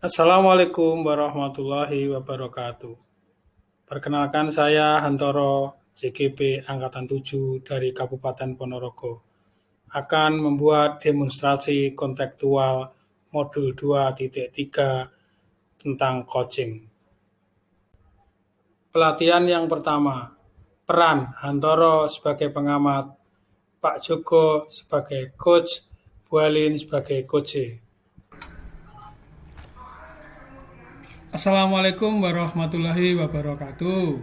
Assalamualaikum warahmatullahi wabarakatuh. Perkenalkan saya Hantoro JGP Angkatan 7 dari Kabupaten Ponorogo akan membuat demonstrasi kontekstual modul 2.3 tentang coaching. Pelatihan yang pertama, peran Hantoro sebagai pengamat, Pak Joko sebagai coach, Bu Helin sebagai coach. Assalamualaikum warahmatullahi wabarakatuh.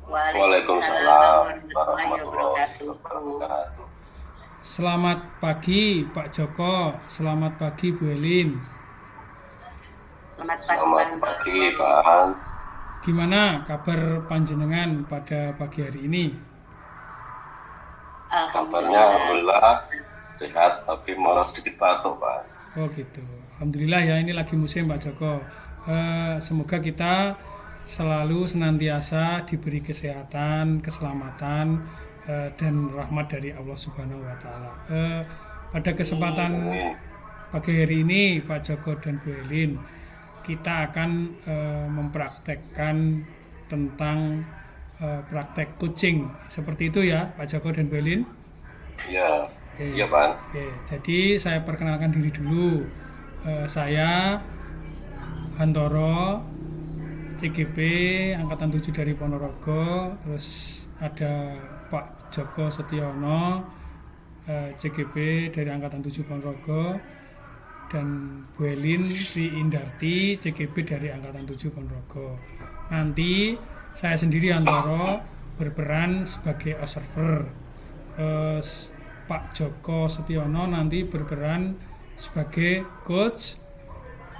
Waalaikumsalam warahmatullahi wabarakatuh. Selamat pagi Pak Joko, selamat pagi Bu Helin. Selamat pagi Pak Hans. Gimana kabar panjenengan pada pagi hari ini? Kabarnya alhamdulillah sehat, tapi malah sedikit batuk Pak. Oh gitu. Alhamdulillah ya, ini lagi musim Pak Joko. Semoga kita selalu senantiasa diberi kesehatan, keselamatan, dan rahmat dari Allah Subhanahu wa Ta'ala. Pada kesempatan pagi hari ini, Pak Joko dan Bu Helin, kita akan mempraktekkan tentang praktek coaching. Seperti itu ya, Pak Joko dan Bu Helin? Iya, iya Pak. Oke, jadi saya perkenalkan diri dulu. Saya Hantoro, CGP Angkatan 7 dari Ponorogo. Terus ada Pak Joko Setiono, CGP dari Angkatan 7 Ponorogo. Dan Bu Helin Tri Indarti, CGP dari Angkatan 7 Ponorogo. Nanti saya sendiri Hantoro berperan sebagai observer. Pak Joko Setiono nanti berperan sebagai coach,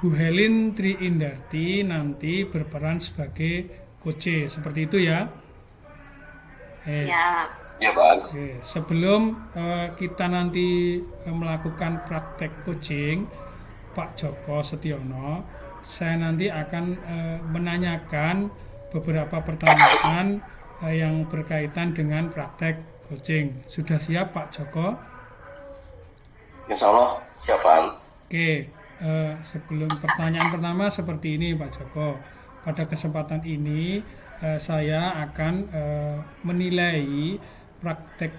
Bu Helin Tri Indarti nanti berperan sebagai coach. Seperti itu ya. Siap. Ya Pak. Oke, sebelum kita nanti melakukan praktek coaching, Pak Joko Setiono, saya nanti akan menanyakan beberapa pertanyaan yang berkaitan dengan praktek coaching. Sudah siap Pak Joko? Insya Allah siap Pak. Oke, sebelum pertanyaan pertama seperti ini Pak Joko. Pada kesempatan ini saya akan menilai praktek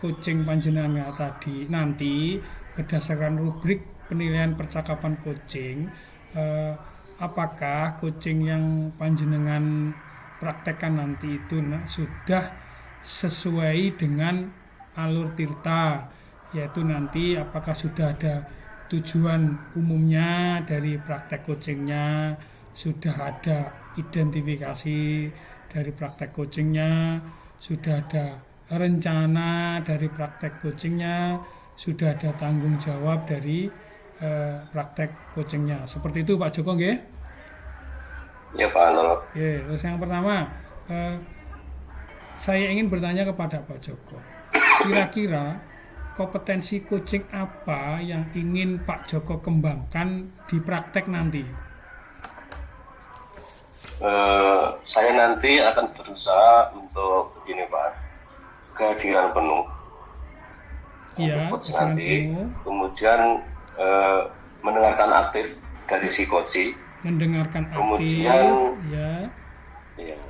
coaching panjenengan tadi nanti berdasarkan rubrik penilaian percakapan coaching. Apakah coaching yang panjenengan praktekkan nanti itu sudah sesuai dengan alur tirta, yaitu nanti apakah sudah ada tujuan umumnya dari praktek coachingnya, sudah ada identifikasi dari praktek coachingnya, sudah ada rencana dari praktek coachingnya, sudah ada tanggung jawab dari praktek coachingnya. Seperti itu Pak Joko nggih? Ya Pak Anwar. Oke, terus yang pertama saya ingin bertanya kepada Pak Joko. Kira-kira kompetensi coaching apa yang ingin Pak Joko kembangkan di praktek nanti? Saya nanti akan berusaha untuk begini Pak, kehadiran penuh. Iya, Coach kehadiran nanti, penuh. kemudian mendengarkan aktif dari si coach. Mendengarkan aktif, Kemudian, ya. ya,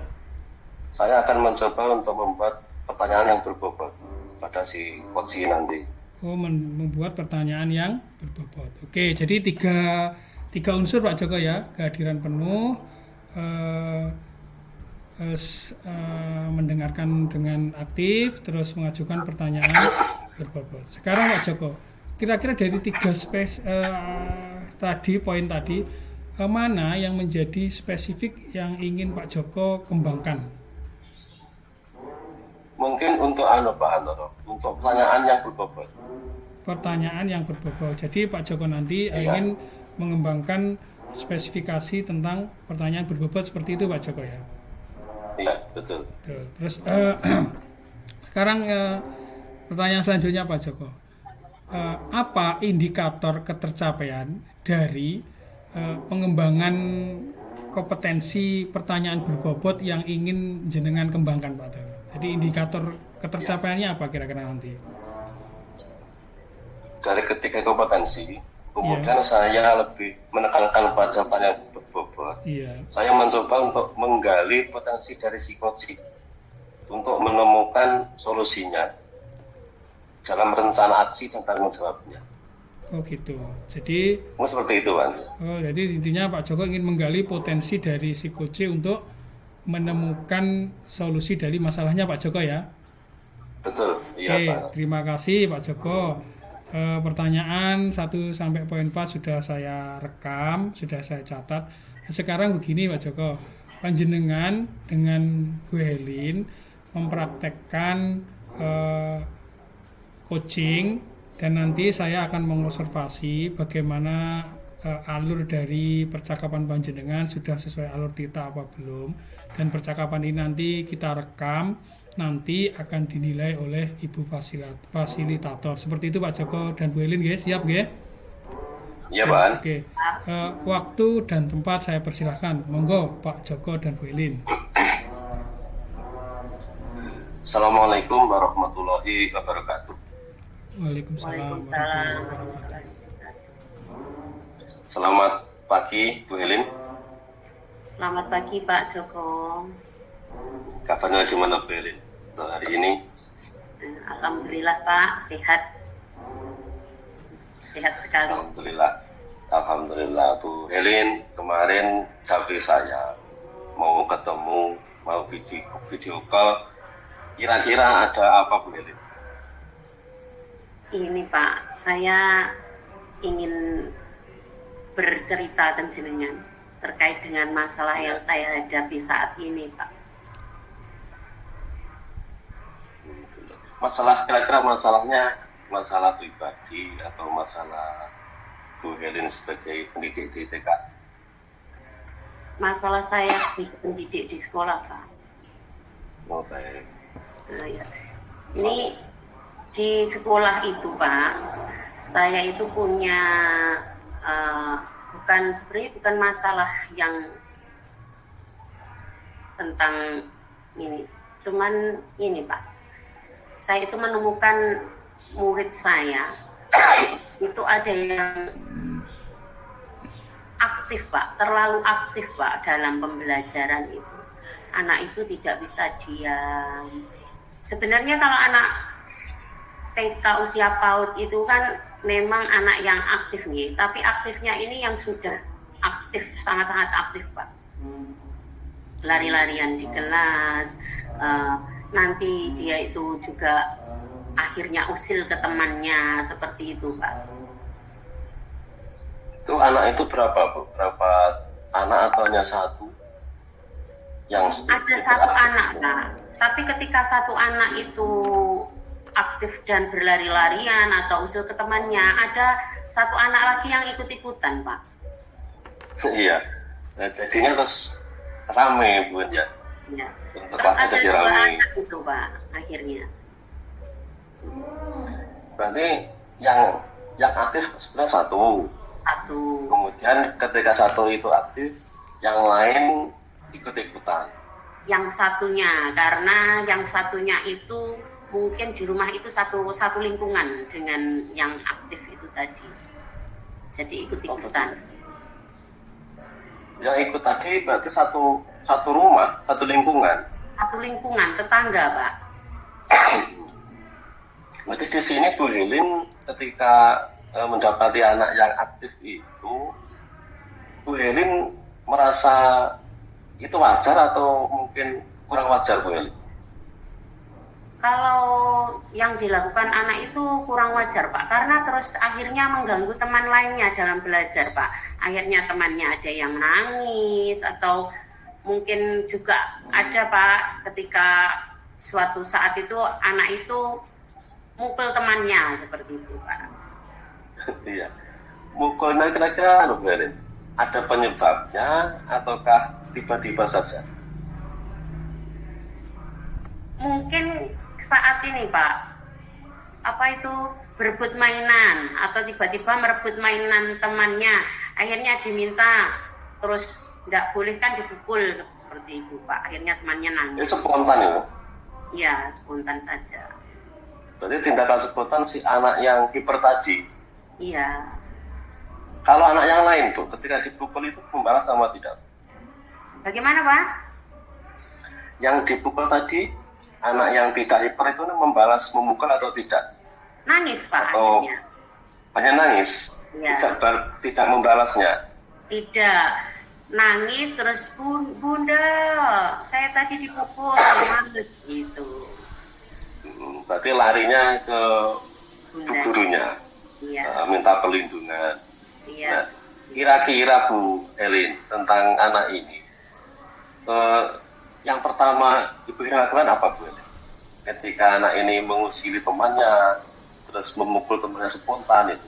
saya akan mencoba untuk membuat pertanyaan yang berbobot pada si coach nanti. Oh, membuat pertanyaan yang berbobot. Oke, jadi tiga unsur Pak Joko ya, kehadiran penuh, mendengarkan dengan aktif, terus mengajukan pertanyaan berbobot. Sekarang Pak Joko, kira-kira dari tiga poin tadi, mana yang menjadi spesifik yang ingin Pak Joko kembangkan? Mungkin untuk Pak Antoro, untuk pertanyaan yang berbobot. Pertanyaan yang berbobot. Jadi Pak Joko nanti ingin mengembangkan spesifikasi tentang pertanyaan berbobot seperti itu Pak Joko ya? Iya, betul. Terus sekarang pertanyaan selanjutnya Pak Joko. Apa indikator ketercapaian dari pengembangan kompetensi pertanyaan berbobot yang ingin jenengan kembangkan Pak Joko? Jadi indikator ketercapaiannya apa kira-kira nanti? Dari ketiga kompetensi, Kemudian saya lebih menekankan pada yang berbobot. Iya. Saya mencoba untuk menggali potensi dari si coaching untuk menemukan solusinya dalam rencana aksi dan tanggung jawabnya. Oh gitu. Jadi Seperti itu, Pak. jadi intinya Pak Joko ingin menggali potensi dari si coach untuk menemukan solusi dari masalahnya Pak Joko ya. Betul, iya Oke, Pak. terima kasih Pak Joko. Pertanyaan 1 sampai poin 4 sudah saya rekam, sudah saya catat. Sekarang begini Pak Joko, panjenengan dengan Bu Helin mempraktekkan coaching dan nanti saya akan mengobservasi bagaimana alur dari percakapan panjenengan sudah sesuai alur tita apa belum, dan percakapan ini nanti kita rekam, nanti akan dinilai oleh Ibu fasilitator. Seperti itu Pak Joko dan Bu Helin, siap nggih? Iya, Pak. Oke. Waktu dan tempat saya persilahkan. Monggo Pak Joko dan Bu Helin. Assalamualaikum warahmatullahi wabarakatuh. Waalaikumsalam warahmatullahi wabarakatuh. Selamat pagi, Bu Helin. Selamat pagi Pak Joko. Kabarnya gimana, Bu Helin, untuk hari ini? Alhamdulillah Pak, sehat. Sehat sekali. Alhamdulillah, Bu Helin. Kemarin Javi saya mau ketemu, mau video call. Kira-kira ada apa, Bu Helin? Ini Pak, saya ingin bercerita dan jenengan terkait dengan masalah yang saya hadapi saat ini, Pak. Kira-kira masalahnya masalah pribadi atau masalah Bu Helin sebagai pendidik di TK? Masalah saya sebagai pendidik di sekolah, Pak. Oh, baik. Nah, ya. Ini di sekolah itu, Pak, saya itu punya bukan masalah yang tentang ini, cuman ini Pak, saya itu menemukan murid saya itu ada yang aktif Pak, terlalu aktif Pak dalam pembelajaran itu. Anak itu tidak bisa diam. Sebenarnya kalau anak TK usia PAUD itu kan memang anak yang aktif nih, tapi aktifnya ini yang sudah aktif, sangat-sangat aktif Pak. Lari-larian di kelas, nanti dia itu juga akhirnya usil ke temannya, seperti itu Pak. Itu anak itu berapa, Bu? Berapa anak atau hanya satu? Ada satu anak Pak, tapi ketika satu anak itu aktif dan berlari-larian atau usul ke temannya, ada satu anak lagi yang ikut-ikutan Pak. Iya, nah, jadinya terus rame Bu ya. Ya. Untuk Terus ada jadi dua rame. anak itu Pak, akhirnya. Berarti yang aktif sebenarnya satu. Kemudian ketika satu itu aktif, yang lain ikut-ikutan. Yang satunya, karena yang satunya itu mungkin di rumah itu satu lingkungan dengan yang aktif itu tadi, jadi ikut-ikutan. Yang ikut tadi berarti satu rumah, satu lingkungan. Satu lingkungan, tetangga Pak. Jadi di sini Bu Helin ketika mendapati anak yang aktif itu, Bu Helin merasa itu wajar atau mungkin kurang wajar, Bu Helin? Kalau yang dilakukan anak itu kurang wajar Pak, karena terus akhirnya mengganggu teman lainnya dalam belajar Pak. Akhirnya temannya ada yang nangis, atau mungkin juga ada Pak ketika suatu saat itu anak itu mukul temannya, seperti itu Pak. Iya. Mukulnya kira-kira Bu Helin, ada penyebabnya ataukah tiba-tiba saja? Mungkin saat ini Pak, apa itu berebut mainan atau tiba-tiba merebut mainan temannya, akhirnya diminta, terus tidak boleh kan dipukul, seperti itu Pak. Akhirnya temannya nangis. Ini spontan ya? Iya, spontan saja. Berarti tindakan spontan si anak yang kiper tadi? Iya. Kalau anak yang lain Bu, ketika dipukul itu membalas sama tidak? Bagaimana Pak? Yang dipukul tadi, anak yang tidak hiper itu membalas memukul atau tidak? Nangis Pak Atau akhirnya. hanya nangis? Ya. Tidak membalasnya? Tidak. Nangis terus bunda, saya tadi dipukul banget gitu. Berarti larinya ke Bunda. gurunya, Iya. minta perlindungan. Iya. Nah, kira-kira Bu Helin tentang anak ini, yang pertama Ibu lakukan apa Bu Helin? Ketika anak ini mengusili temannya, terus memukul temannya spontan itu.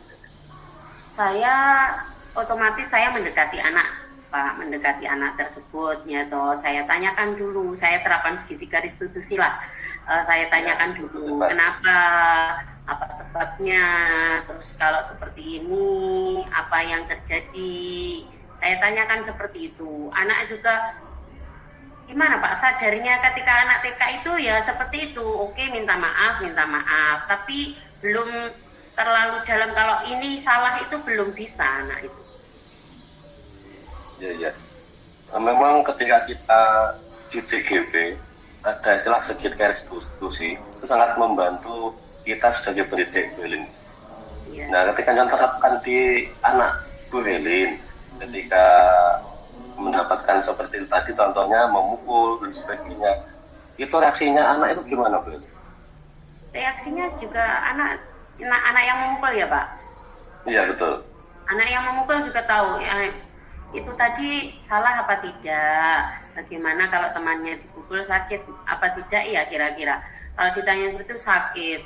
Saya otomatis saya mendekati anak Pak, mendekati anak tersebut ya toh, saya tanyakan dulu, saya terapkan segitiga restitusi lah. Saya tanyakan dulu kenapa, apa sebabnya, terus kalau seperti ini apa yang terjadi, saya tanyakan seperti itu. Anak juga gimana Pak sadarnya ketika anak TK itu ya seperti itu, oke minta maaf, tapi belum terlalu dalam, kalau ini salah itu belum bisa anak itu. Ya. Memang ketika kita di CGP ada istilah segitiga restitusi, itu sangat membantu kita sebagai pendidik Bu Helin. Ya. Nah, ketika yang terapkan di anak Bu Helin, ketika mendapatkan seperti tadi contohnya memukul dan sebagainya, itu reaksinya anak itu gimana Bu Helin? Reaksinya juga anak yang memukul ya Pak. Iya betul. Anak yang memukul juga tahu ya, itu tadi salah apa tidak, bagaimana kalau temannya dipukul sakit apa tidak ya kira-kira. Kalau ditanya seperti itu sakit,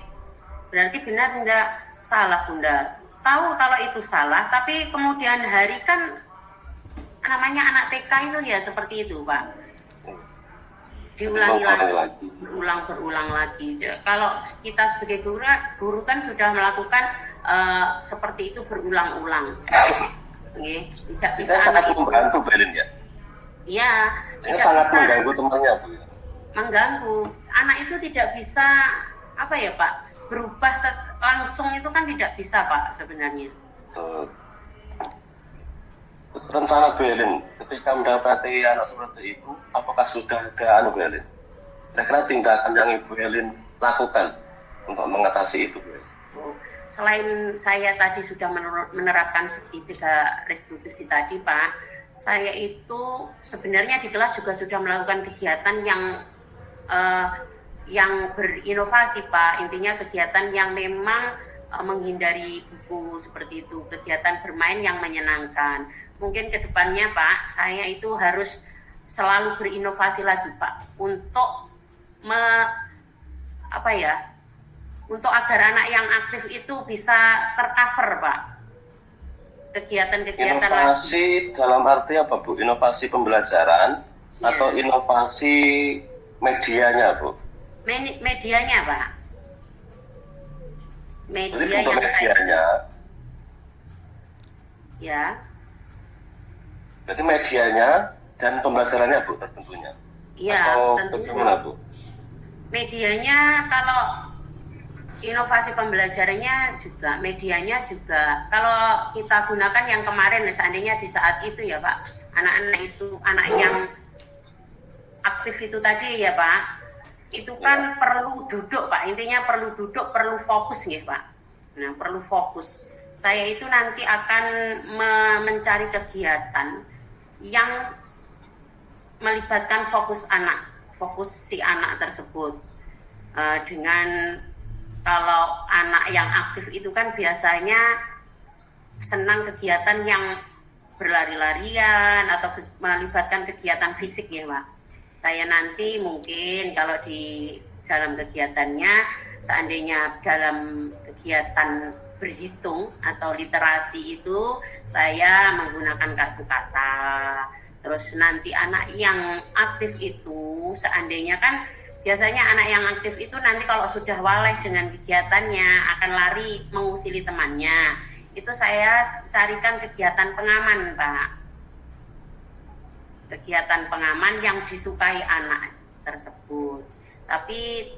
berarti benar tidak salah bunda. Tahu kalau itu salah, tapi kemudian hari kan namanya anak TK itu ya seperti itu Pak. Diulangi lagi, berulang lagi. Kalau kita sebagai guru kan sudah melakukan seperti itu berulang-ulang. Tidak bisa sangat membantu Bu Helin ya. Iya. Ini sangat mengganggu temannya Bu. Mengganggu. Anak itu tidak bisa apa ya Pak, berubah langsung itu kan tidak bisa Pak sebenarnya. Rencana Bu Helin ketika mendapati anak seperti itu, apakah sudah ada Bu Helin? Kira-kira tindakan yang Ibu Helin lakukan untuk mengatasi itu Bu Helin? Selain saya tadi sudah menerapkan segitiga restitusi tadi Pak, saya itu sebenarnya di kelas juga sudah melakukan kegiatan yang berinovasi Pak. Intinya kegiatan yang memang menghindari buku seperti itu, kegiatan bermain yang menyenangkan. Mungkin ke depannya Pak, saya itu harus selalu berinovasi lagi Pak untuk untuk agar anak yang aktif itu bisa tercover Pak. Kegiatan-kegiatan inovasi lagi. Dalam arti apa Bu? Inovasi pembelajaran ya, atau inovasi medianya Bu? Medianya Pak. Jadi untuk medianya ya. Berarti medianya dan pembelajarannya Bu tentunya. Iya, tentunya. Bagaimana Bu? Medianya kalau inovasi pembelajarannya juga, medianya juga. Kalau kita gunakan yang kemarin, seandainya di saat itu ya Pak, anak yang aktif itu tadi ya Pak, itu kan perlu duduk Pak, intinya perlu duduk, perlu fokus ya Pak. Nah, perlu fokus. Saya itu nanti akan mencari kegiatan yang melibatkan fokus si anak tersebut. Dengan kalau anak yang aktif itu kan biasanya senang kegiatan yang berlari-larian atau melibatkan kegiatan fisik ya Pak. Saya nanti mungkin kalau di dalam kegiatannya, seandainya dalam kegiatan berhitung atau literasi itu saya menggunakan kartu kata. Terus nanti anak yang aktif itu seandainya kan biasanya anak yang aktif itu nanti kalau sudah waleh dengan kegiatannya akan lari mengusili temannya. Itu saya carikan kegiatan pengaman Pak. Kegiatan pengaman yang disukai anak tersebut. Tapi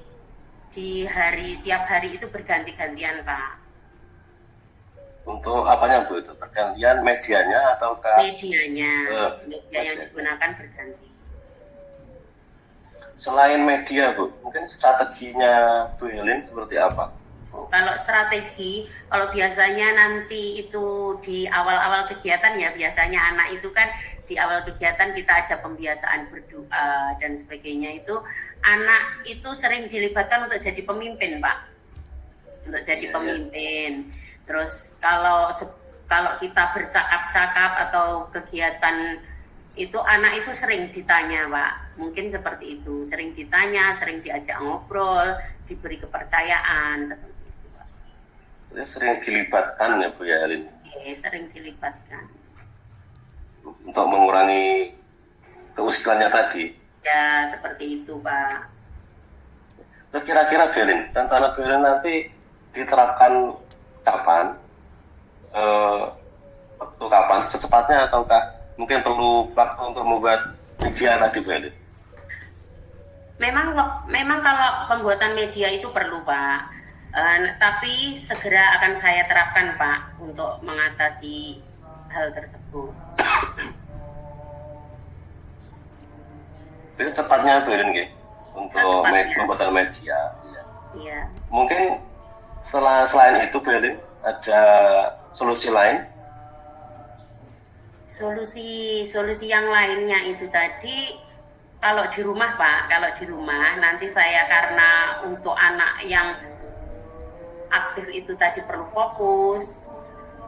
tiap hari itu berganti-gantian Pak. untuk apanya Bu itu? Pergantian medianya ataukah Medianya, media yang digunakan berganti. selain media Bu, mungkin strateginya Bu Helin seperti apa? Kalau strategi, kalau biasanya nanti itu di awal-awal kegiatan ya, biasanya anak itu kan di awal kegiatan kita ada pembiasaan berdoa dan sebagainya, itu anak itu sering dilibatkan untuk jadi pemimpin Pak, untuk jadi pemimpin. Terus kalau kita bercakap-cakap atau kegiatan itu anak itu sering ditanya Pak, mungkin seperti itu, sering ditanya, sering diajak ngobrol, diberi kepercayaan seperti itu Pak. Jadi sering dilibatkan ya Bu ya Helin? Sering dilibatkan. Untuk mengurangi keusikannya tadi? Ya seperti itu Pak. Nah, kira-kira Bu Helin, dan sana Bu Helin nanti diterapkan kapan? Waktu kapan? Secepatnya ataukah mungkin perlu waktu untuk membuat media tadi Bu Helin? Memang kalau pembuatan media itu perlu Pak, tapi segera akan saya terapkan Pak untuk mengatasi hal tersebut. Itu cepatnya Bu Helin nggih, untuk pembuatan media. Iya. Mungkin selain itu Bu Helin ada solusi lain? Solusi yang lainnya itu tadi, kalau di rumah Pak, kalau di rumah nanti saya, karena untuk anak yang aktif itu tadi perlu fokus,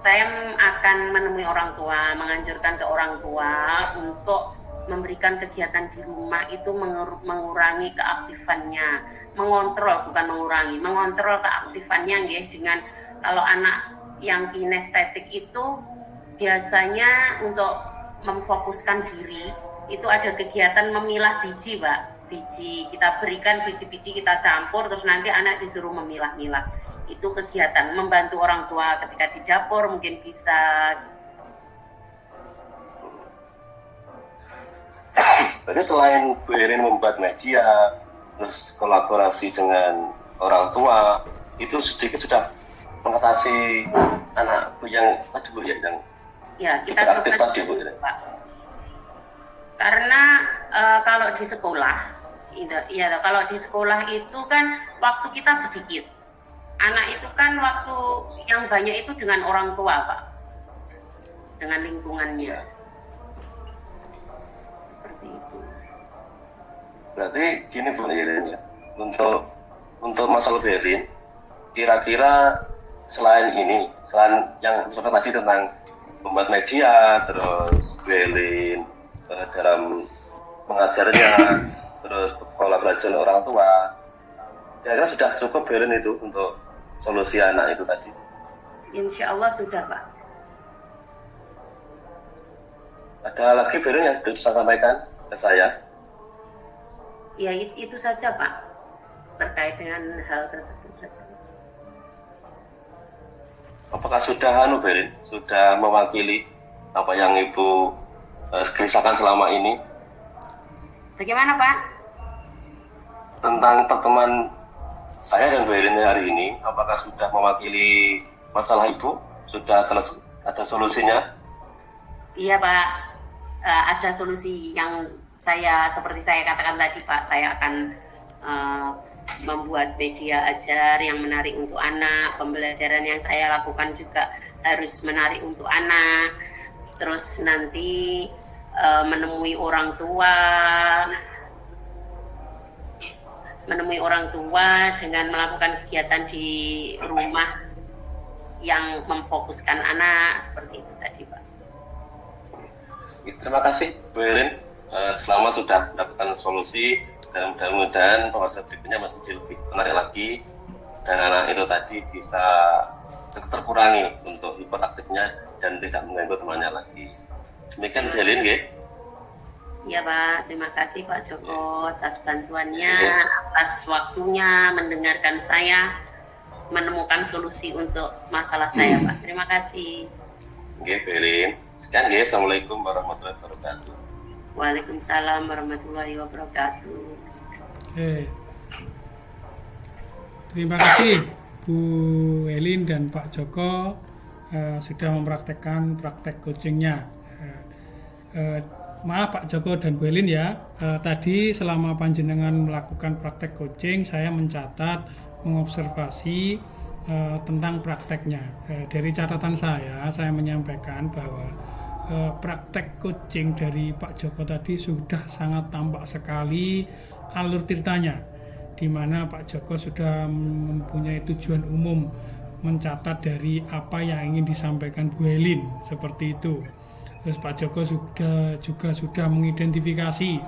saya akan menemui orang tua, menganjurkan ke orang tua untuk memberikan kegiatan di rumah itu mengurangi keaktifannya, mengontrol keaktifannya ya, dengan kalau anak yang kinestetik itu biasanya untuk memfokuskan diri itu ada kegiatan memilah biji Pak, biji kita berikan, biji-biji kita campur, terus nanti anak disuruh memilah-milah. Itu kegiatan membantu orang tua ketika di dapur mungkin bisa. Jadi selain Bu Helin membuat media, terus kolaborasi dengan orang tua, itu sedikit sudah mengatasi anak Bu yang tadi Bu yang kita aktif tadi Bu. Pak. Karena kalau di sekolah, kalau di sekolah itu kan waktu kita sedikit. Anak itu kan waktu yang banyak itu dengan orang tua Pak, dengan lingkungannya. Seperti itu. Berarti gini Bu Helin ya, untuk masalah Bu Helin, kira-kira selain yang seperti tadi tentang membuat media, terus Bu Helin dalam mengajarnya, terus kolaborasi dengan orang tua, kira-kira sudah cukup Bu Helin itu untuk solusi anak itu tadi? Insya Allah sudah Pak. Ada lagi Bu Helin yang bisa sampaikan ke saya? Ya itu saja Pak, terkait dengan hal tersebut saja. Apakah sudah Bu Helin sudah mewakili apa yang Ibu kisahkan selama ini? Bagaimana Pak? Tentang pertemuan saya dan Bu Helin hari ini, apakah sudah mewakili masalah Ibu? Sudah ada solusinya? Iya Pak, ada solusi yang seperti saya katakan tadi Pak, saya akan membuat media ajar yang menarik untuk anak, pembelajaran yang saya lakukan juga harus menarik untuk anak, terus nanti menemui orang tua dengan melakukan kegiatan di rumah yang memfokuskan anak, seperti itu tadi Pak. Terima kasih Bu Helin, selamat sudah mendapatkan solusi, dan mudah-mudahan pembahasan berikutnya masih lebih menarik lagi dan anak itu tadi bisa terkurangi untuk hiperaktifnya dan tidak mengganggu temannya lagi. Demikian Bu Helin nggih. Iya Pak, terima kasih Pak Joko atas bantuannya, atas waktunya mendengarkan saya, menemukan solusi untuk masalah saya Pak. Terima kasih. Oke Bu Helin, sekian nggih. Assalamualaikum warahmatullahi wabarakatuh. Waalaikumsalam warahmatullahi wabarakatuh. Oke. Terima kasih Bu Helin dan Pak Joko sudah mempraktekkan praktek coachingnya. Maaf Pak Joko dan Bu Elin ya, tadi selama panjenengan melakukan praktek coaching saya mencatat, mengobservasi tentang prakteknya. Dari catatan saya menyampaikan bahwa praktek coaching dari Pak Joko tadi sudah sangat tampak sekali alur tirtanya, di mana Pak Joko sudah mempunyai tujuan umum mencatat dari apa yang ingin disampaikan Bu Elin, seperti itu. Terus Pak Joko juga sudah mengidentifikasi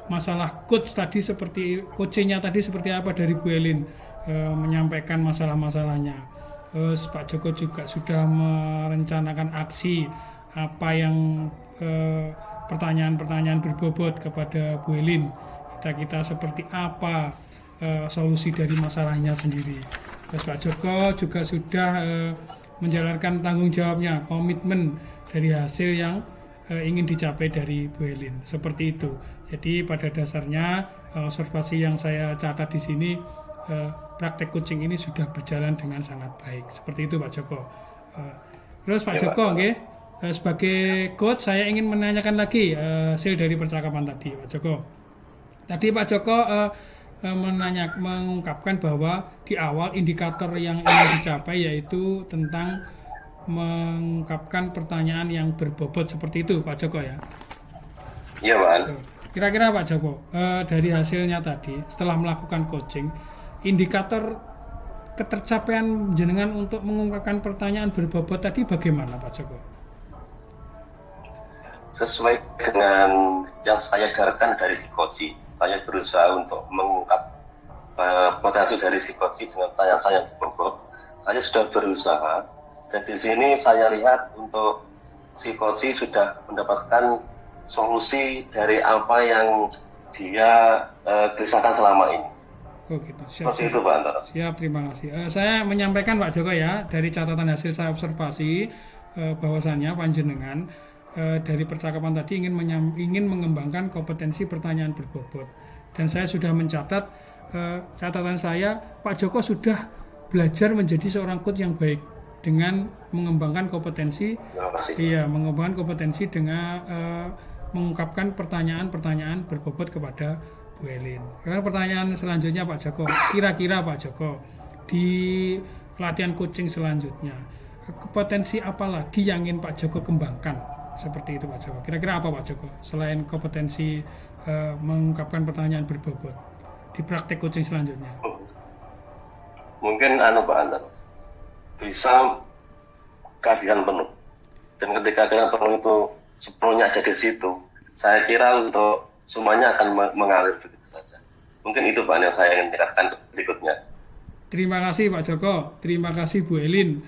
masalah coachingnya tadi seperti apa dari Bu Elin, menyampaikan masalah-masalahnya. Terus Pak Joko juga sudah merencanakan aksi apa yang pertanyaan-pertanyaan berbobot kepada Bu Elin. Kita seperti apa solusi dari masalahnya sendiri. Terus Pak Joko juga sudah menjalankan tanggung jawabnya, komitmen dari hasil yang ingin dicapai dari Bu Elin, seperti itu. Jadi pada dasarnya observasi yang saya catat di sini, praktek coaching ini sudah berjalan dengan sangat baik, seperti itu Pak Joko. Terus Pak Joko, sebagai coach saya ingin menanyakan lagi hasil dari percakapan tadi Pak Joko. Tadi Pak Joko mengungkapkan bahwa di awal indikator yang ingin dicapai yaitu tentang mengungkapkan pertanyaan yang berbobot, seperti itu Pak Joko ya. Iya Pak. Kira-kira Pak Joko, dari hasilnya tadi setelah melakukan coaching, indikator ketercapaian jenengan untuk mengungkapkan pertanyaan berbobot tadi bagaimana Pak Joko? Sesuai dengan yang saya dengarkan dari psikoci, saya berusaha untuk mengungkap potensi dari psikoci dengan pertanyaan saya yang berbobot. Saya sudah berusaha. Dan di sini saya lihat untuk psikoci sudah mendapatkan solusi dari apa yang dia gelisahkan selama ini. Oh gitu. Seperti itu Pak Antara. Siap, terima kasih. Saya menyampaikan Pak Joko ya, dari catatan hasil saya observasi bahwasannya panjenengan dari percakapan tadi ingin mengembangkan kompetensi pertanyaan berbobot. Dan saya sudah mencatat catatan saya, Pak Joko sudah belajar menjadi seorang coach yang baik dengan mengembangkan kompetensi, mengembangkan kompetensi dengan mengungkapkan pertanyaan-pertanyaan berbobot kepada Bu Elin. Pertanyaan selanjutnya Pak Joko, kira-kira Pak Joko di pelatihan coaching selanjutnya kompetensi apa lagi yang ingin Pak Joko kembangkan, seperti itu Pak Joko. Kira-kira apa Pak Joko selain kompetensi mengungkapkan pertanyaan berbobot di praktek coaching selanjutnya? Mungkin Pak Anton bisa keahlian penuh, dan ketika keahlian penuh itu sepenuhnya ada di situ, saya kira untuk semuanya akan mengalir begitu saja. Mungkin itu Pak yang saya ingin tegaskan berikutnya. Terima kasih Pak Joko, terima kasih Bu Elin.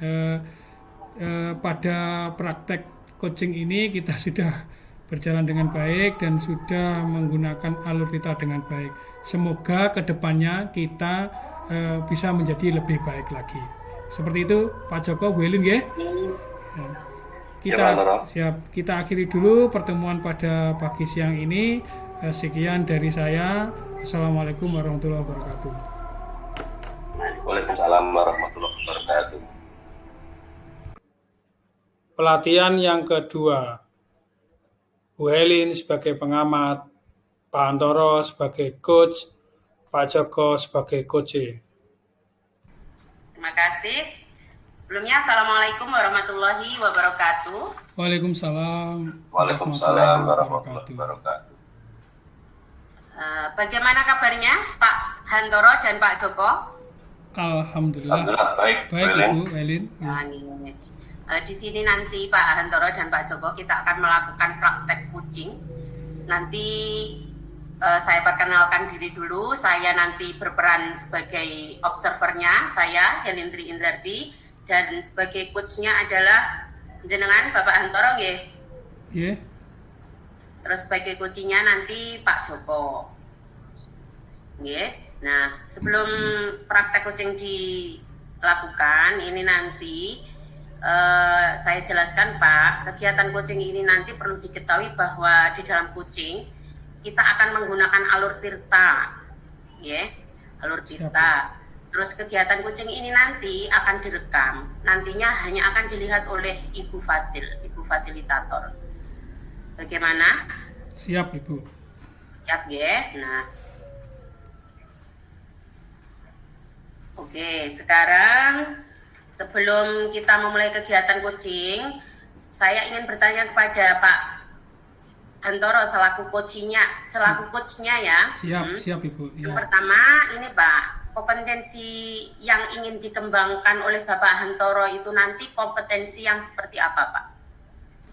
Pada praktek coaching ini kita sudah berjalan dengan baik dan sudah menggunakan alur kita dengan baik. Semoga kedepannya kita bisa menjadi lebih baik lagi. Seperti itu Pak Joko, Bu Elin ya. Kita akhiri dulu pertemuan pada pagi siang ini. Sekian dari saya. Assalamualaikum warahmatullahi wabarakatuh. Waalaikumsalam warahmatullahi wabarakatuh. Pelatihan yang kedua, Bu Elin sebagai pengamat, Pak Antoro sebagai coach, Pak Joko sebagai coach. Terima kasih. Sebelumnya, Assalamualaikum warahmatullahi wabarakatuh. Waalaikumsalam warahmatullahi wabarakatuh. Bagaimana kabarnya Pak Hantoro dan Pak Joko? Alhamdulillah baik Ibu Elin. Di sini nanti Pak Hantoro dan Pak Joko kita akan melakukan praktek coaching. Nanti saya perkenalkan diri dulu. Saya nanti berperan sebagai observernya, saya Helindri Indrati, dan sebagai coachnya adalah jenengan Bapak Hantoro nggih. Nggih. Terus sebagai coachingnya nanti Pak Joko. Nggih. Nah, sebelum praktek coaching dilakukan, ini nanti saya jelaskan Pak, kegiatan coaching ini nanti perlu diketahui bahwa di dalam coaching kita akan menggunakan alur tirta, ya, alur tirta. Terus kegiatan kucing ini nanti akan direkam. Nantinya hanya akan dilihat oleh ibu fasilitator. Bagaimana? Siap, Ibu. Siap ya. Nah, oke, sekarang sebelum kita memulai kegiatan kucing, saya ingin bertanya kepada Pak Hantoro selaku coachnya ya. Siap Ibu. Yang pertama ini Pak, kompetensi yang ingin dikembangkan oleh Bapak Hantoro itu nanti kompetensi yang seperti apa Pak?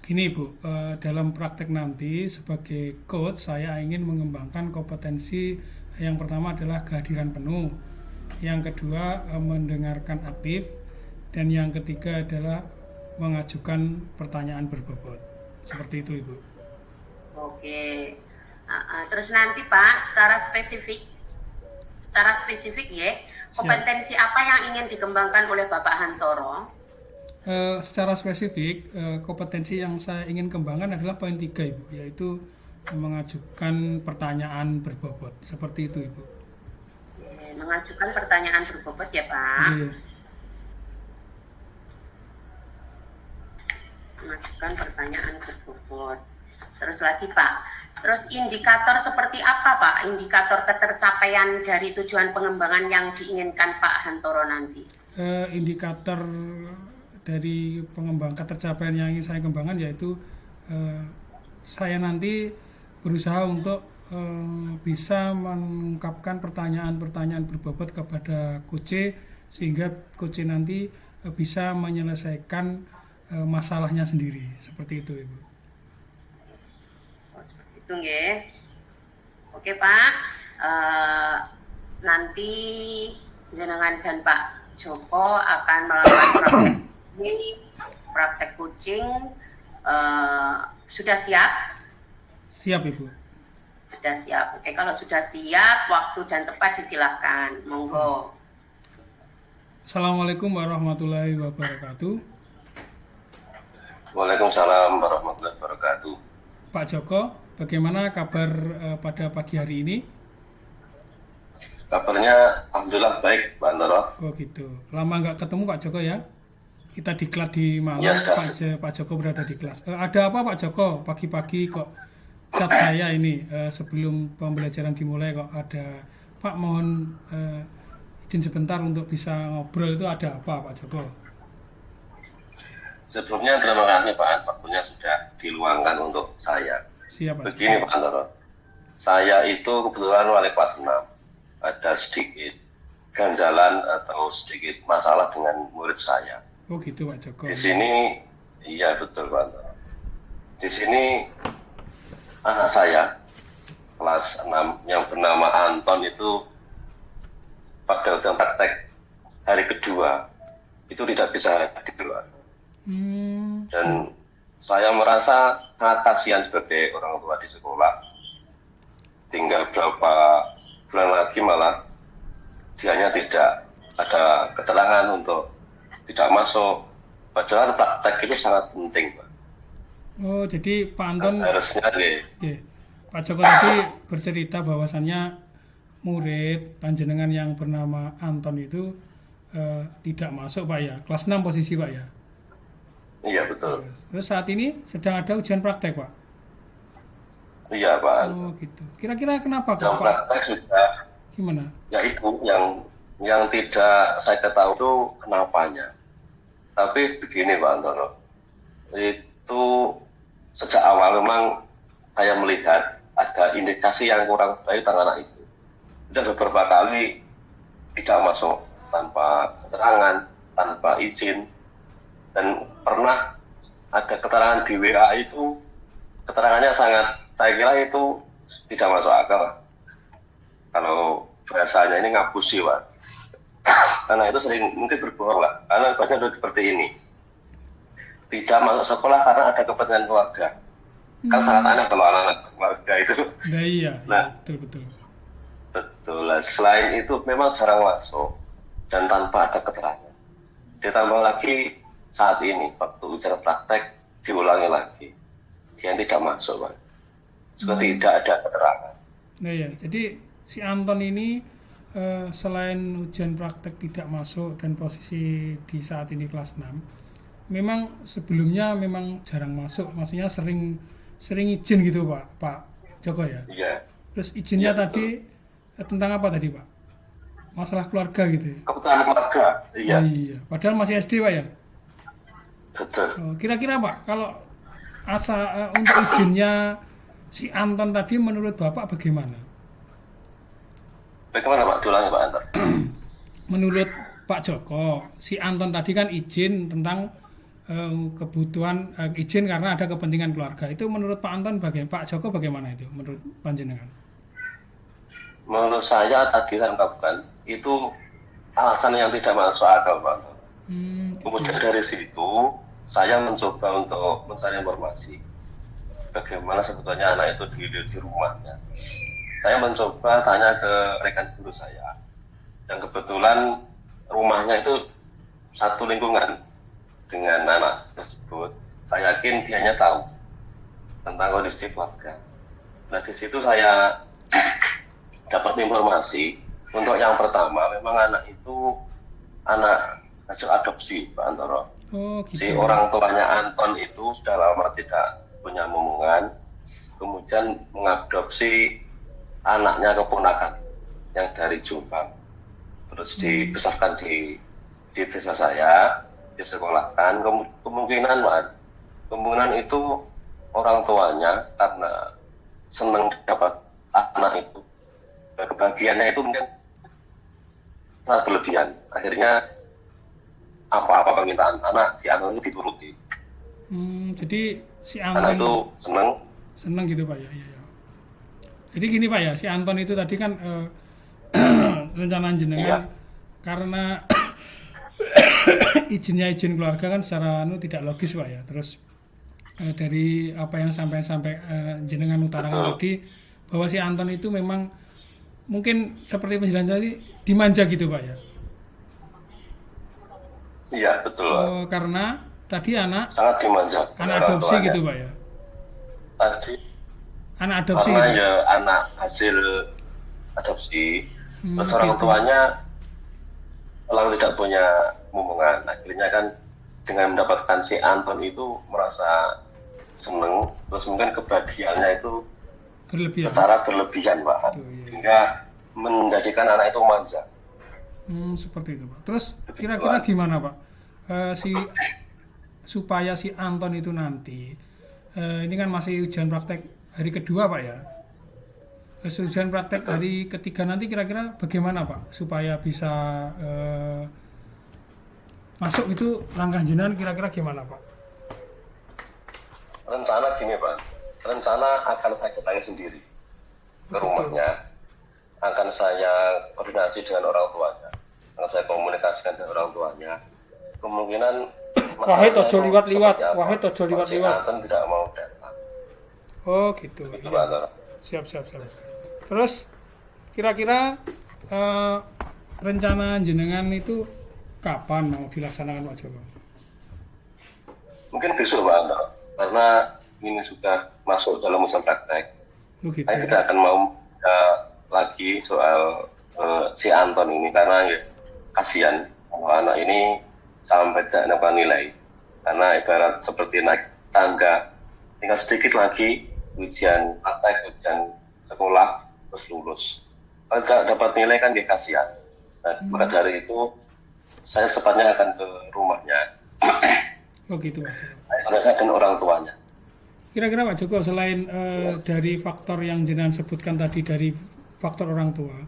Gini Ibu, dalam praktek nanti sebagai coach saya ingin mengembangkan kompetensi yang pertama adalah kehadiran penuh, yang kedua mendengarkan aktif, dan yang ketiga adalah mengajukan pertanyaan berbobot. Seperti itu Ibu. Oke. Terus nanti Pak secara spesifik ya, kompetensi apa yang ingin dikembangkan oleh Bapak Hantoro? Secara spesifik, kompetensi yang saya ingin kembangkan adalah poin 3 Ibu, yaitu mengajukan pertanyaan berbobot. Seperti itu Ibu. Mengajukan pertanyaan berbobot ya Pak. Iya. Mengajukan pertanyaan berbobot. Terus lagi Pak, terus indikator seperti apa Pak? Indikator ketercapaian dari tujuan pengembangan yang diinginkan Pak Hantoro nanti? Indikator dari ketercapaian yang ingin saya kembangkan yaitu saya nanti berusaha untuk bisa mengungkapkan pertanyaan-pertanyaan berbobot kepada coach, sehingga coach nanti bisa menyelesaikan masalahnya sendiri. Seperti itu Ibu. Seperti itu nggih. Oke Pak, nanti jenengan dan Pak Joko akan melakukan praktek kucing. Sudah siap? Siap Ibu. Sudah siap. Oke, kalau sudah siap, waktu dan tempat disilahkan. Monggo. Assalamualaikum warahmatullahi wabarakatuh. Waalaikumsalam warahmatullahi wabarakatuh. Pak Joko, bagaimana kabar pada pagi hari ini? Kabarnya alhamdulillah baik, Pak Hantoro. Oh gitu. Lama nggak ketemu Pak Joko ya? Kita diklat di Malang, Yes. Pak Joko berada di kelas. Ada apa Pak Joko? Pagi-pagi kok chat saya ini sebelum pembelajaran dimulai kok ada Pak mohon izin sebentar untuk bisa ngobrol, itu ada apa Pak Joko? Sebelumnya terima kasih Pak, waktunya sudah diluangkan untuk saya. Siap Pak. Begini Pak Hantoro, saya itu kebetulan wali kelas 6, ada sedikit ganjalan atau sedikit masalah dengan murid saya. Oh gitu Pak Joko. Di sini, iya betul Pak Hantoro. Di sini anak saya kelas 6 yang bernama Anton itu pada ujian praktek hari kedua itu tidak bisa hadir. Dan saya merasa sangat kasihan sebagai orang tua di sekolah. Tinggal berapa bulan lagi malah dianya tidak ada keterangan untuk tidak masuk. Padahal praktek itu sangat penting, Pak. Oh jadi Pak Anton, Harusnya Pak Joko tadi bercerita bahwasannya murid panjenengan yang bernama Anton itu tidak masuk Pak ya, kelas 6 posisi Pak ya. Iya betul. Terus saat ini sedang ada ujian praktek Pak. Iya Pak. Oh gitu. Kira-kira kenapa Ujian Pak? praktek sudah. Gimana? Ya itu yang tidak saya ketahui itu kenapanya. Tapi begini Pak Antono, itu sejak awal memang saya melihat ada indikasi yang kurang baik tentang anak itu. Sudah beberapa kali tidak masuk tanpa keterangan, tanpa izin. Dan pernah ada keterangan di WA itu, keterangannya sangat, saya kira itu tidak masuk akal. Kalau bahasanya ini ngapusi, Pak. Karena itu sering mungkin berbohong lah. Karena bahasanya seperti ini. Tidak masuk sekolah karena ada kepentingan keluarga. Kan sangat aneh kalau anak-anak keluarga itu. Nah, iya, betul. Betul. Selain itu memang jarang masuk dan tanpa ada keterangan. Ditambah lagi saat ini waktu ujian praktek diulangi lagi, dia tidak masuk Pak, juga tidak ada keterangan. Nah ya, jadi si Anton ini selain ujian praktek tidak masuk dan posisi di saat ini kelas 6, memang sebelumnya memang jarang masuk, maksudnya sering izin gitu Pak Joko ya. Iya. Terus izinnya Iya, tadi tentang apa tadi Pak? Masalah keluarga gitu ya? Kebutuhan keluarga. Iya. Oh iya, padahal masih SD Pak ya? Betul. Oh, kira-kira Pak, kalau untuk izinnya si Anton tadi menurut Bapak bagaimana? Bagaimana Pak? Diulangi Pak Anton. Menurut Pak Joko, si Anton tadi kan izin tentang kebutuhan izin karena ada kepentingan keluarga. Itu menurut Pak Anton Pak Joko bagaimana itu menurut panjenengan? Menurut saya tadi kan bukan itu alasan yang tidak masuk akal Pak Anton. Kemudian dari situ saya mencoba untuk mencari informasi bagaimana sebetulnya anak itu di rumahnya. Saya mencoba tanya ke rekan guru saya yang kebetulan rumahnya itu satu lingkungan dengan anak tersebut. Saya yakin dianya tahu tentang kondisi keluarga. Nah di situ saya dapat informasi untuk yang pertama memang anak itu anak hasil adopsi Pak Antoro. Oh, gitu. Si orang tuanya Anton itu sudah lama tidak punya momongan, kemudian mengadopsi anaknya keponakan yang dari Jombang, terus dibesarkan di desa saya, disekolahkan. Kemungkinan itu orang tuanya karena senang dapat anak itu, kebahagiaannya itu mungkin sangat berlebihan. Akhirnya apa-apa permintaan anak si Anton itu dituruti. Jadi si Anak itu Anton senang gitu Pak ya. Jadi gini Pak ya, si Anton itu tadi kan rencana jenengan karena izin keluarga kan secara tidak logis Pak ya. Terus dari apa yang sampai jenengan utarakan tadi bahwa si Anton itu memang mungkin seperti penjelasan tadi dimanja gitu Pak ya. Iya betul. Karena tadi anak sangat dimanja. Anak adopsi gitu Pak ya. Tadi anak adopsi karena gitu. Ya anak hasil adopsi. Terus orang gitu. tuanya kalau tidak punya momongan, akhirnya kan dengan mendapatkan si Anton itu merasa seneng, terus mungkin kebahagiaannya itu Berlebihan. secara berlebihan Pak. Hingga menjadikan anak itu manja. Seperti itu Pak. Terus kira-kira gimana Pak? Supaya si Anton itu nanti ini kan masih ujian praktek hari kedua Pak ya. Terus ujian praktek hari ketiga nanti kira-kira bagaimana Pak supaya bisa masuk itu langkah jenengan kira-kira gimana Pak? Rencana gini Pak. Rencana akan saya datangi sendiri ke rumahnya. Akan saya koordinasi dengan orang tuanya, akan saya komunikasikan dengan orang tuanya. Kemungkinan Wahid ojo liwat-liwat. Anton tidak mau datang. Oh gitu. Begitu, iya. Siap. Terus kira-kira rencana jenengan itu kapan mau dilaksanakan Pak Joko? Mungkin besok Pak Anton, karena ini sudah masuk dalam usaha praktek. Gitu. Saya tidak akan mau lagi soal si Anton ini karena ya, kasihan anak ini sampai tidak dapat nilai, karena ibarat seperti naik tangga, tinggal sedikit lagi ujian praktek, ujian sekolah terus lulus. Kalau tidak dapat nilai kan dia kasihan. Nah, maka dari itu saya sepatnya akan ke rumahnya. Oh gitu Pak Joko. Karena saya dan orang tuanya. Kira-kira Pak Joko selain dari faktor yang jenengan sebutkan tadi dari faktor orang tua,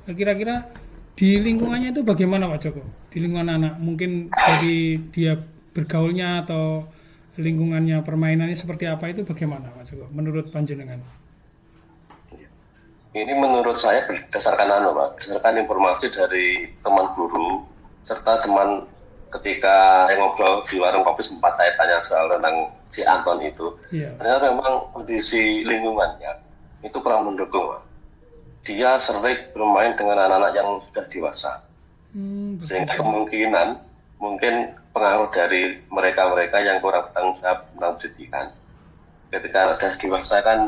kira-kira di lingkungannya itu bagaimana Pak Joko? Di lingkungan anak, mungkin dari dia bergaulnya atau lingkungannya permainannya seperti apa itu bagaimana Pak Joko? Menurut panjenengan? Ini menurut saya berdasarkan berdasarkan informasi dari teman guru serta teman ketika ngobrol di warung kopi sempat saya tanya soal tentang si Anton itu. Ternyata memang kondisi lingkungannya itu kurang mendukung. Dia sering bermain dengan anak-anak yang sudah dewasa, sehingga kemungkinan mungkin pengaruh dari mereka-mereka yang kurang bertanggung jawab tentang pendidikan. Ketika sudah dewasa kan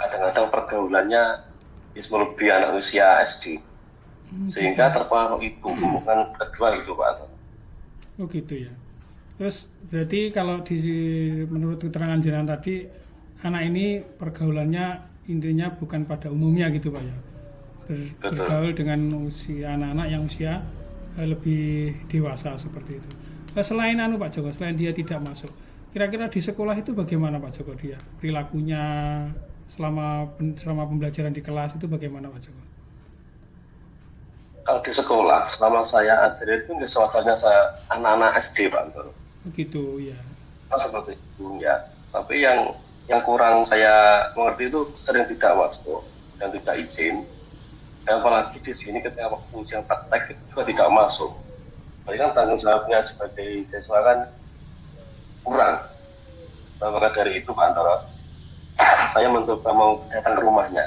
kadang-kadang pergaulannya lebih anak usia SD, sehingga Gitu. terpengaruh itu hubungan kedua itu Pak Anton. Oh gitu ya. Terus berarti kalau menurut keterangan jenengan tadi, anak ini pergaulannya intinya bukan pada umumnya gitu Pak ya. Betul. Bergaul dengan usia anak-anak yang usia lebih dewasa seperti itu. Selain Pak Joko, selain dia tidak masuk, kira-kira di sekolah itu bagaimana Pak Joko, dia perilakunya selama pembelajaran di kelas itu bagaimana Pak Joko? Kalau di sekolah selama saya ajar itu di suasananya saya anak-anak SD Pak Anton. Begitu ya. Seperti itu ya. Tapi yang kurang saya mengerti itu sering tidak masuk dan tidak izin. Dan apalagi di sini ketika waktu ujian praktek itu juga tidak masuk. Jadi kan tanggung jawabnya sebagai siswa kan kurang. Nah, maka dari itu Pak Antara, saya mencoba mau datang ke rumahnya.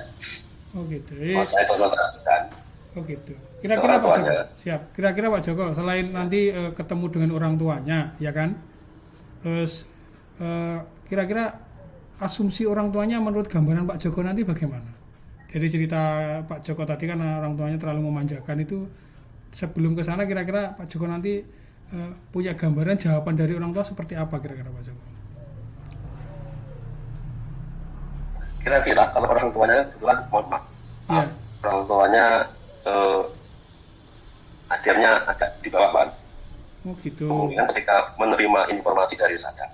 Oh gitu. Mau saya konsultasikan. Oh gitu. Kira-kira Pak Joko, siap. Kira-kira Pak Joko, selain nanti ketemu dengan orang tuanya, ya kan? Terus kira-kira asumsi orang tuanya menurut gambaran Pak Joko nanti bagaimana? Dari cerita Pak Joko tadi kan orang tuanya terlalu memanjakan itu. Sebelum ke sana kira-kira Pak Joko nanti punya gambaran jawaban dari orang tua seperti apa kira-kira Pak Joko? Kira-kira kalau orang tuanya kebetulan mohon maaf. Iya. Orang tuanya akhirnya agak di bawah Pak. Oh gitu. Kemungkinan ketika menerima informasi dari saya,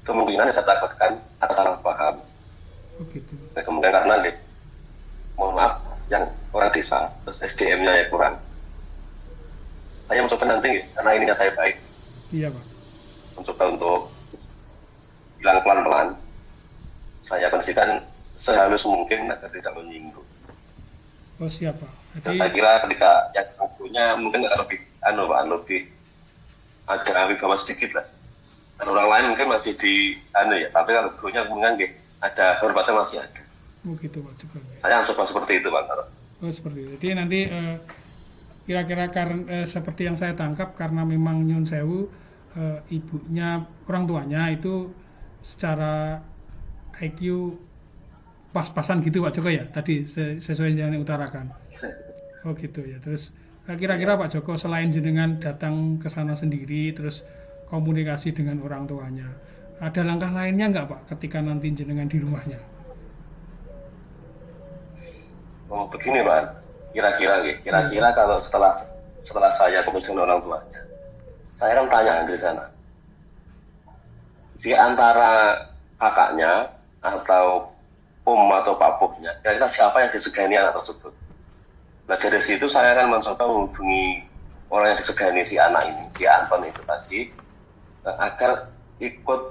kemungkinan saya takutkan ada salah paham. Oh gitu. Nah, kemungkinan karena mohon maaf yang orang desa terus SDM-nya ya kurang. Saya mencoba nanti karena ininya saya baik, Iya Pak. mencoba untuk bilang pelan-pelan. Saya kondisikan sehalus mungkin agar tidak menyinggung. Oh siap Pak. Dan Jadi saya kira ketika yang punya mungkin lebih lebih ajar bawah sedikit lah. Dan orang lain mungkin masih di ya, tapi kalau gurunya mungkin ada hormatnya masih ada. oh gitu Pak Joko. Saya coba seperti itu Pak. Oh seperti itu. Jadi nanti kira-kira seperti yang saya tangkap karena memang Nyun Sewu ibunya orang tuanya itu secara IQ pas-pasan gitu Pak Joko ya tadi sesuai yang diutarakan. Oh gitu ya. Terus kira-kira Pak Joko selain jenengan datang ke sana sendiri terus komunikasi dengan orang tuanya, ada langkah lainnya nggak Pak ketika nanti jenengan di rumahnya? Oh begini Pak, kira-kira kalau setelah saya komunikasi dengan orang tuanya, saya akan tanya di sana, di antara kakaknya atau atau papuhnya, kira-kira siapa yang disegani anak tersebut. Nah dari situ saya akan mencoba menghubungi orang yang disegani si anak ini, si Anton itu tadi, agar ikut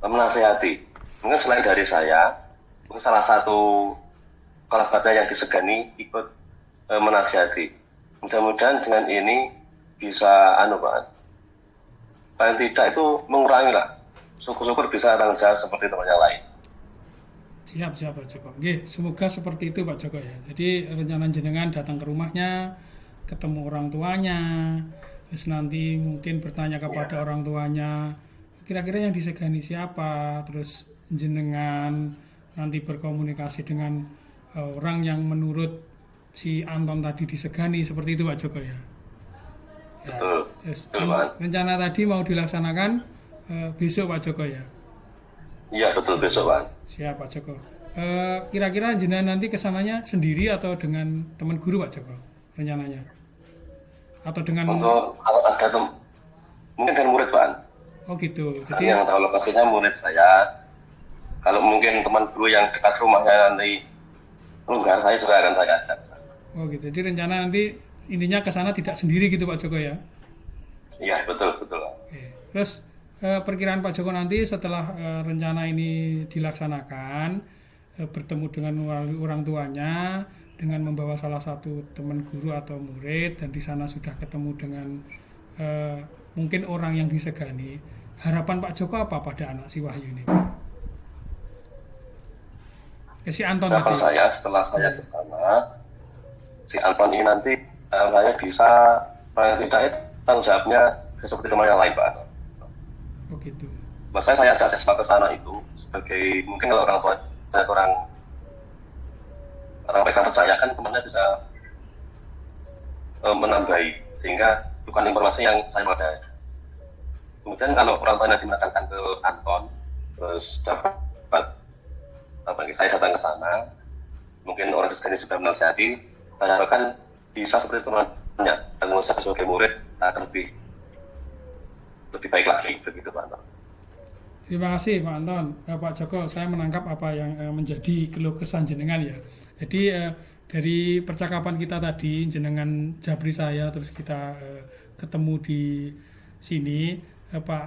menasehati. Mungkin selain dari saya, mungkin salah satu kerabatnya yang disegani ikut menasihati. Mudah-mudahan dengan ini bisa Pak. Paling tidak itu mengurangi lah. Syukur-syukur bisa tanggung jawab seperti teman yang lain. Siap Pak Joko. Oke, semoga seperti itu Pak Joko ya. Jadi rencana jenengan datang ke rumahnya, ketemu orang tuanya, terus nanti mungkin bertanya kepada orang tuanya, kira-kira yang disegani siapa, terus jenengan nanti berkomunikasi dengan orang yang menurut si Anton tadi disegani, seperti itu Pak Joko ya. Betul. Yes. Betul Pak. Rencana tadi mau dilaksanakan besok Pak Joko ya. Iya betul besok Pak. Siap Pak Joko. Kira-kira jenengan nanti kesananya sendiri atau dengan teman guru Pak Joko rencananya? Atau dengan Untuk kalau ada mungkin dengan murid Pak. Oh gitu. Jadi Jadi yang tahu lokasinya murid saya. Kalau mungkin teman guru yang dekat rumahnya nanti longgar, saya juga akan saya ajak. oh gitu. Jadi rencana nanti intinya ke sana tidak sendiri gitu Pak Joko ya. Iya betul Pak. Oke. Terus perkiraan Pak Joko nanti setelah rencana ini dilaksanakan, bertemu dengan orang tuanya dengan membawa salah satu teman guru atau murid dan di sana sudah ketemu dengan mungkin orang yang disegani, harapan Pak Joko apa pada anak si Wahyu ini? Si Anton Harapan tadi. saya setelah saya ke sana, si Anton ini nanti saya bisa paling tidak tanggung jawabnya seperti teman yang lain Pak. Oh gitu. Maksudnya saya ajak siswa ke sana itu sebagai mungkin kalau orang tua orang karena mereka percaya kan temannya bisa menambahi, sehingga bukan informasi yang saya wadai. Kemudian kalau orang tuanya dimenangkan ke Anton, terus dapat saya datang ke sana, mungkin orang ini sudah menasihati, saya harapkan bisa seperti temannya, dan saya sebagai murid akan lebih baik lagi begitu Pak Anton. Terima kasih Pak Anton. Pak Joko, saya menangkap apa yang menjadi keluh kesah jenengan ya. Jadi dari percakapan kita tadi, jenengan japri saya, terus kita ketemu di sini, Pak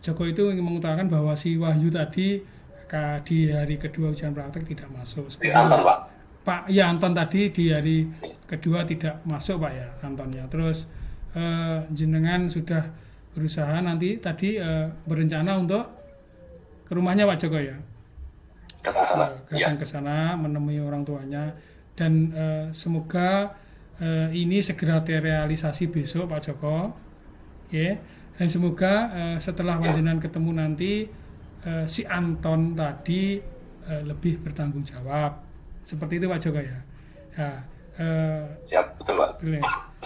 Joko itu ingin mengutarakan bahwa si Wahyu tadi di hari kedua ujian praktek tidak masuk. Di Anton Pak? Pak, ya Anton tadi di hari kedua tidak masuk Pak ya, Antonnya. Terus jenengan sudah berusaha nanti tadi berencana untuk ke rumahnya Pak Joko ya, datang ke sana menemui orang tuanya, dan semoga ini segera terrealisasi besok Pak Joko ya, dan semoga setelah panjenengan ketemu nanti si Anton tadi lebih bertanggung jawab seperti itu Pak Joko ya. Siap, betul Pak.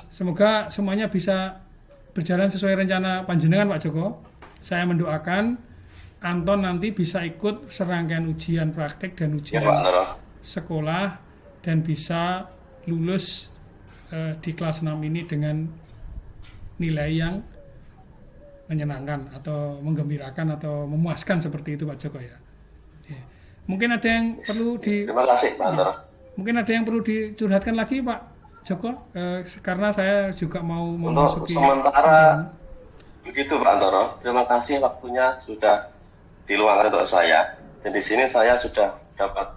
Semoga semuanya bisa berjalan sesuai rencana panjenengan Pak Joko. Saya mendoakan Anton nanti bisa ikut serangkaian ujian praktek dan ujian sekolah dan bisa lulus di kelas 6 ini dengan nilai yang menyenangkan atau menggembirakan atau memuaskan seperti itu Pak Joko ya. Mungkin ada yang perlu Terima kasih Pak Antoro. Mungkin ada yang perlu dicurhatkan lagi Pak Joko, karena saya juga mau memasuki. Untuk sementara begitu Pak Antoro. Terima kasih waktunya sudah diluangkan untuk saya. Dan di sini saya sudah dapat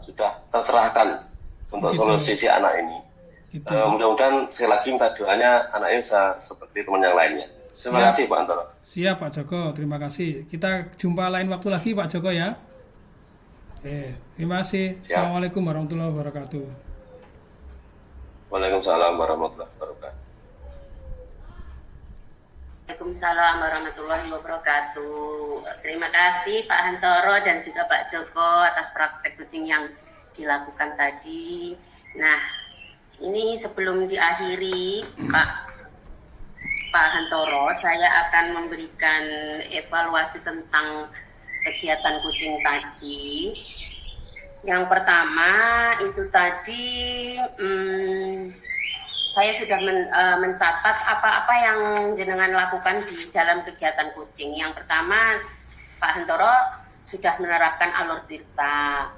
sudah terserahkan untuk solusi si anak ini. Mudah-mudahan sekali lagi minta doanya anaknya bisa seperti teman yang lainnya. Terima kasih Pak Antoro. Siap Pak Joko, terima kasih. Kita jumpa lain waktu lagi Pak Joko ya. Terima kasih. Siap. Assalamualaikum warahmatullahi wabarakatuh. Waalaikumsalam warahmatullahi wabarakatuh. Waalaikumsalam warahmatullahi wabarakatuh. Terima kasih Pak Hantoro dan juga Pak Joko atas praktek kucing yang dilakukan tadi. Nah, ini sebelum diakhiri Pak Hantoro, saya akan memberikan evaluasi tentang kegiatan kucing tadi. Yang pertama itu tadi saya sudah mencatat apa-apa yang jenengan lakukan di dalam kegiatan kucing. Yang pertama, Pak Hantoro sudah menerapkan alur tirta.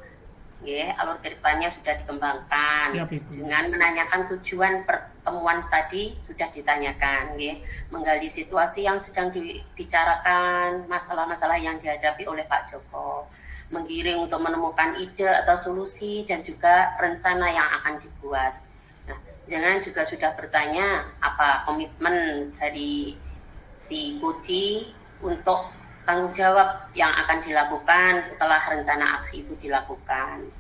Alur tirtanya sudah dikembangkan. Ya, dengan menanyakan tujuan pertemuan tadi sudah ditanyakan. Menggali situasi yang sedang dibicarakan, masalah-masalah yang dihadapi oleh Pak Joko. Menggiring untuk menemukan ide atau solusi dan juga rencana yang akan dibuat. Jangan juga sudah bertanya apa komitmen dari si Kuci untuk tanggung jawab yang akan dilakukan setelah rencana aksi itu dilakukan.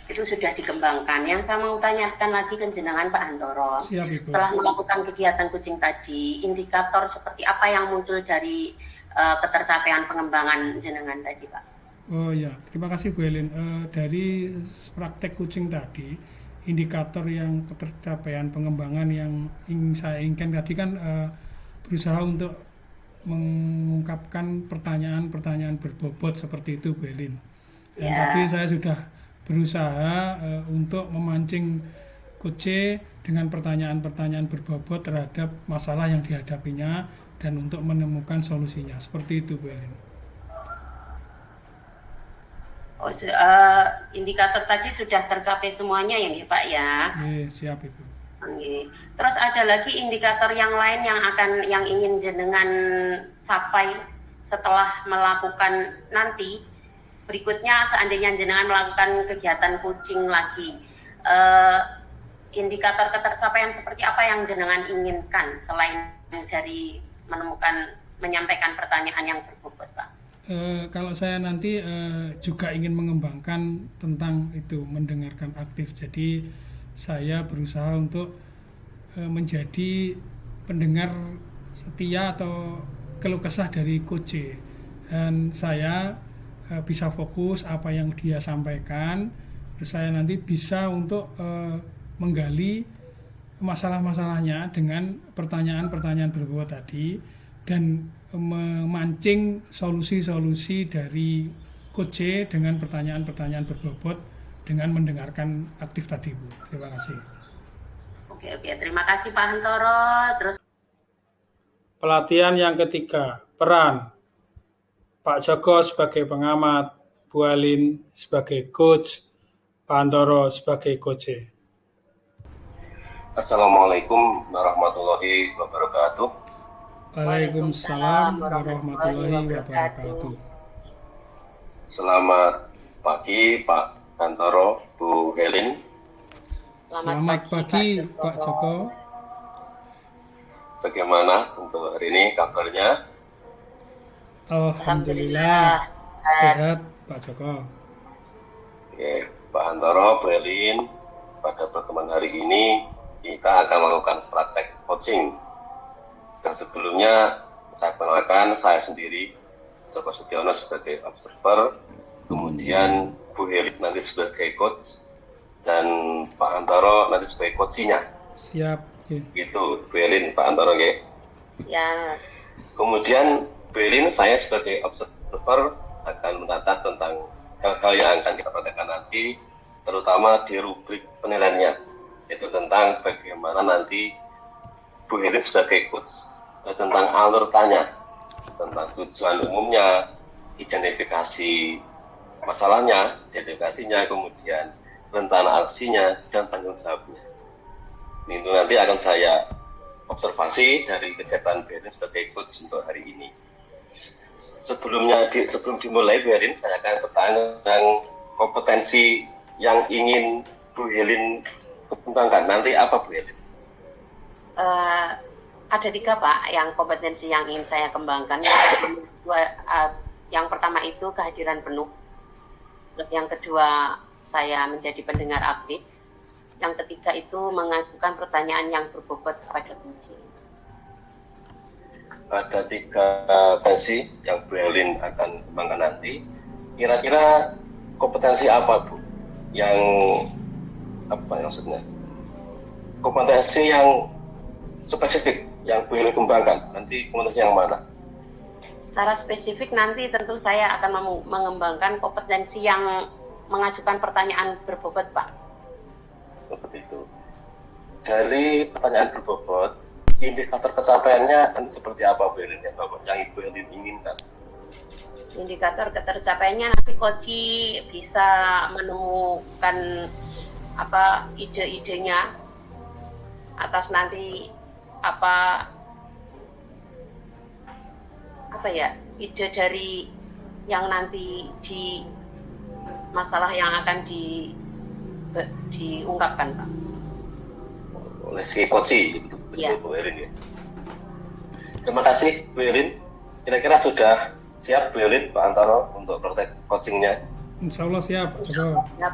Itu sudah dikembangkan. Yang saya mau tanyakan lagi ke jenengan Pak Hantoro. Setelah melakukan kegiatan kucing tadi, indikator seperti apa yang muncul dari ketercapaian pengembangan jenengan tadi Pak? Oh ya, terima kasih Bu Elin. Dari praktek kucing tadi, indikator yang ketercapaian pengembangan yang saya inginkan tadi kan berusaha untuk mengungkapkan pertanyaan-pertanyaan berbobot seperti itu Bu Elin. Tapi saya sudah berusaha untuk memancing Kuce dengan pertanyaan-pertanyaan berbobot terhadap masalah yang dihadapinya dan untuk menemukan solusinya. Seperti itu Bu Elin. Indikator tadi sudah tercapai semuanya ya Pak ya? Siap Ibu. Terus ada lagi indikator yang lain yang ingin jenengan capai setelah melakukan nanti berikutnya seandainya jenengan melakukan kegiatan kucing lagi, indikator ketercapaian seperti apa yang jenengan inginkan selain dari menyampaikan pertanyaan yang berbobot Pak? Kalau saya nanti juga ingin mengembangkan tentang itu mendengarkan aktif, jadi saya berusaha untuk menjadi pendengar setia atau keluh kesah dari Kuce, dan saya bisa fokus apa yang dia sampaikan Terus saya nanti bisa untuk menggali masalah-masalahnya dengan pertanyaan-pertanyaan berbobot tadi dan memancing solusi-solusi dari Coach C dengan pertanyaan-pertanyaan berbobot dengan mendengarkan aktif tadi, Bu. Terima kasih. Oke, terima kasih Pak Hantoro. Terus pelatihan yang ketiga, peran Pak Joko sebagai pengamat, Bu Alin sebagai coach, Pak Hantoro sebagai coach. Assalamualaikum warahmatullahi wabarakatuh. Waalaikumsalam warahmatullahi wabarakatuh. Selamat pagi Pak Hantoro, Bu Helin. Selamat pagi Pak Joko. Bagaimana untuk hari ini kabarnya? Alhamdulillah sehat Pak Joko. Oke, Pak Hantoro, Bu Helin, pada pertemuan hari ini kita akan melakukan praktek coaching. Dan sebelumnya saya kenalkan saya sendiri, Joko Sudiono sebagai observer, kemudian Bu Helin nanti sebagai coach, dan Pak Hantoro nanti sebagai coachnya. Siap. Okay. Gitu, Bu Helin, Pak Hantoro, okay? Siap. Kemudian Bu Helin, saya sebagai observer akan mencatat tentang hal-hal yang akan kita praktekkan nanti, terutama di rubrik penilaiannya. Itu tentang bagaimana nanti Bu Helin sebagai coach, tentang alur tanya, tentang tujuan umumnya, identifikasi masalahnya, identifikasinya, kemudian rencana aksinya, dan tanggung jawabnya. Ini nanti akan saya observasi dari kegiatan Bu Helin sebagai coach untuk hari ini. Sebelum dimulai Bu Helin, saya akan bertanya tentang kompetensi yang ingin Bu Helin kembangkan. Nanti apa Bu Helin? Ada 3 Pak yang kompetensi yang ingin saya kembangkan. Yang pertama itu kehadiran penuh. Yang kedua saya menjadi pendengar aktif. Yang ketiga itu mengajukan pertanyaan yang berbobot kepada kunci. Ada 3 kompetensi yang Bu Helin akan kembangkan nanti. Kira-kira kompetensi apa Bu? Yang apa maksudnya? Kompetensi yang spesifik yang Bu Helin kembangkan. Nanti kompetensi yang mana? Secara spesifik nanti tentu saya akan mengembangkan kompetensi yang mengajukan pertanyaan berbobot, Pak. Seperti itu. Dari pertanyaan berbobot, indikator pencapaiannya nanti seperti apa Bu Helin yang Ibu Helin inginkan? Indikator ketercapaiannya nanti Koci bisa menemukan ide-idenya atas nanti ide dari yang nanti di masalah yang akan diungkapkan Pak. Oleh si Koci itu Ya. Bu Helin ya. Terima kasih Bu Helin. Kira-kira sudah siap Bu Helin, Pak Hantoro untuk praktek coachingnya? Insya Allah siap Pak Joko. Yap.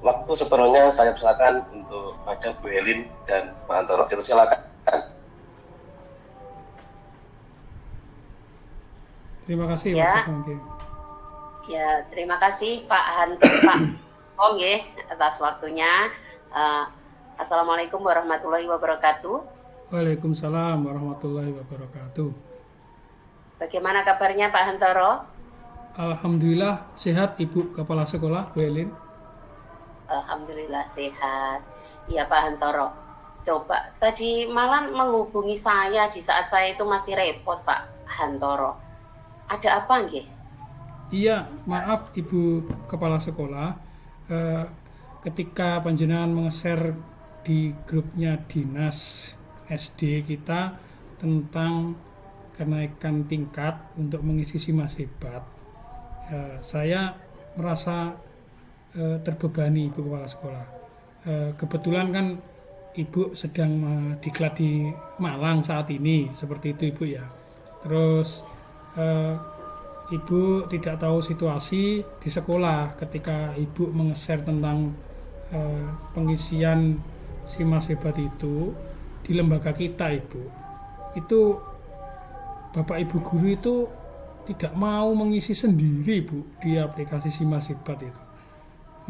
Waktu sepenuhnya saya persilakan untuk pada Bu Helin dan Pak Hantoro. Kita silakan. Terima kasih Ya. Pak Joko. Okay. Ya, terima kasih Pak Ongge atas waktunya. Assalamualaikum warahmatullahi wabarakatuh. Waalaikumsalam warahmatullahi wabarakatuh. Bagaimana kabarnya Pak Hantoro? Alhamdulillah sehat Ibu Kepala Sekolah Bu Helin. Alhamdulillah sehat. Iya Pak Hantoro. Coba tadi malam menghubungi saya di saat saya itu masih repot Pak Hantoro. Ada apa nggih? Iya, maaf Ibu Kepala Sekolah. Ketika panjenengan menge-share di grupnya dinas SD kita tentang kenaikan tingkat untuk mengisi SIMAS Hebat, saya merasa terbebani Ibu Kepala Sekolah. Kebetulan kan Ibu sedang diklat di Malang saat ini, seperti itu Ibu ya. Terus Ibu tidak tahu situasi di sekolah ketika Ibu menge-share tentang pengisian SIMAS Hebat itu di lembaga kita Ibu. Itu Bapak Ibu guru itu tidak mau mengisi sendiri Bu di aplikasi SIMAS Hebat itu.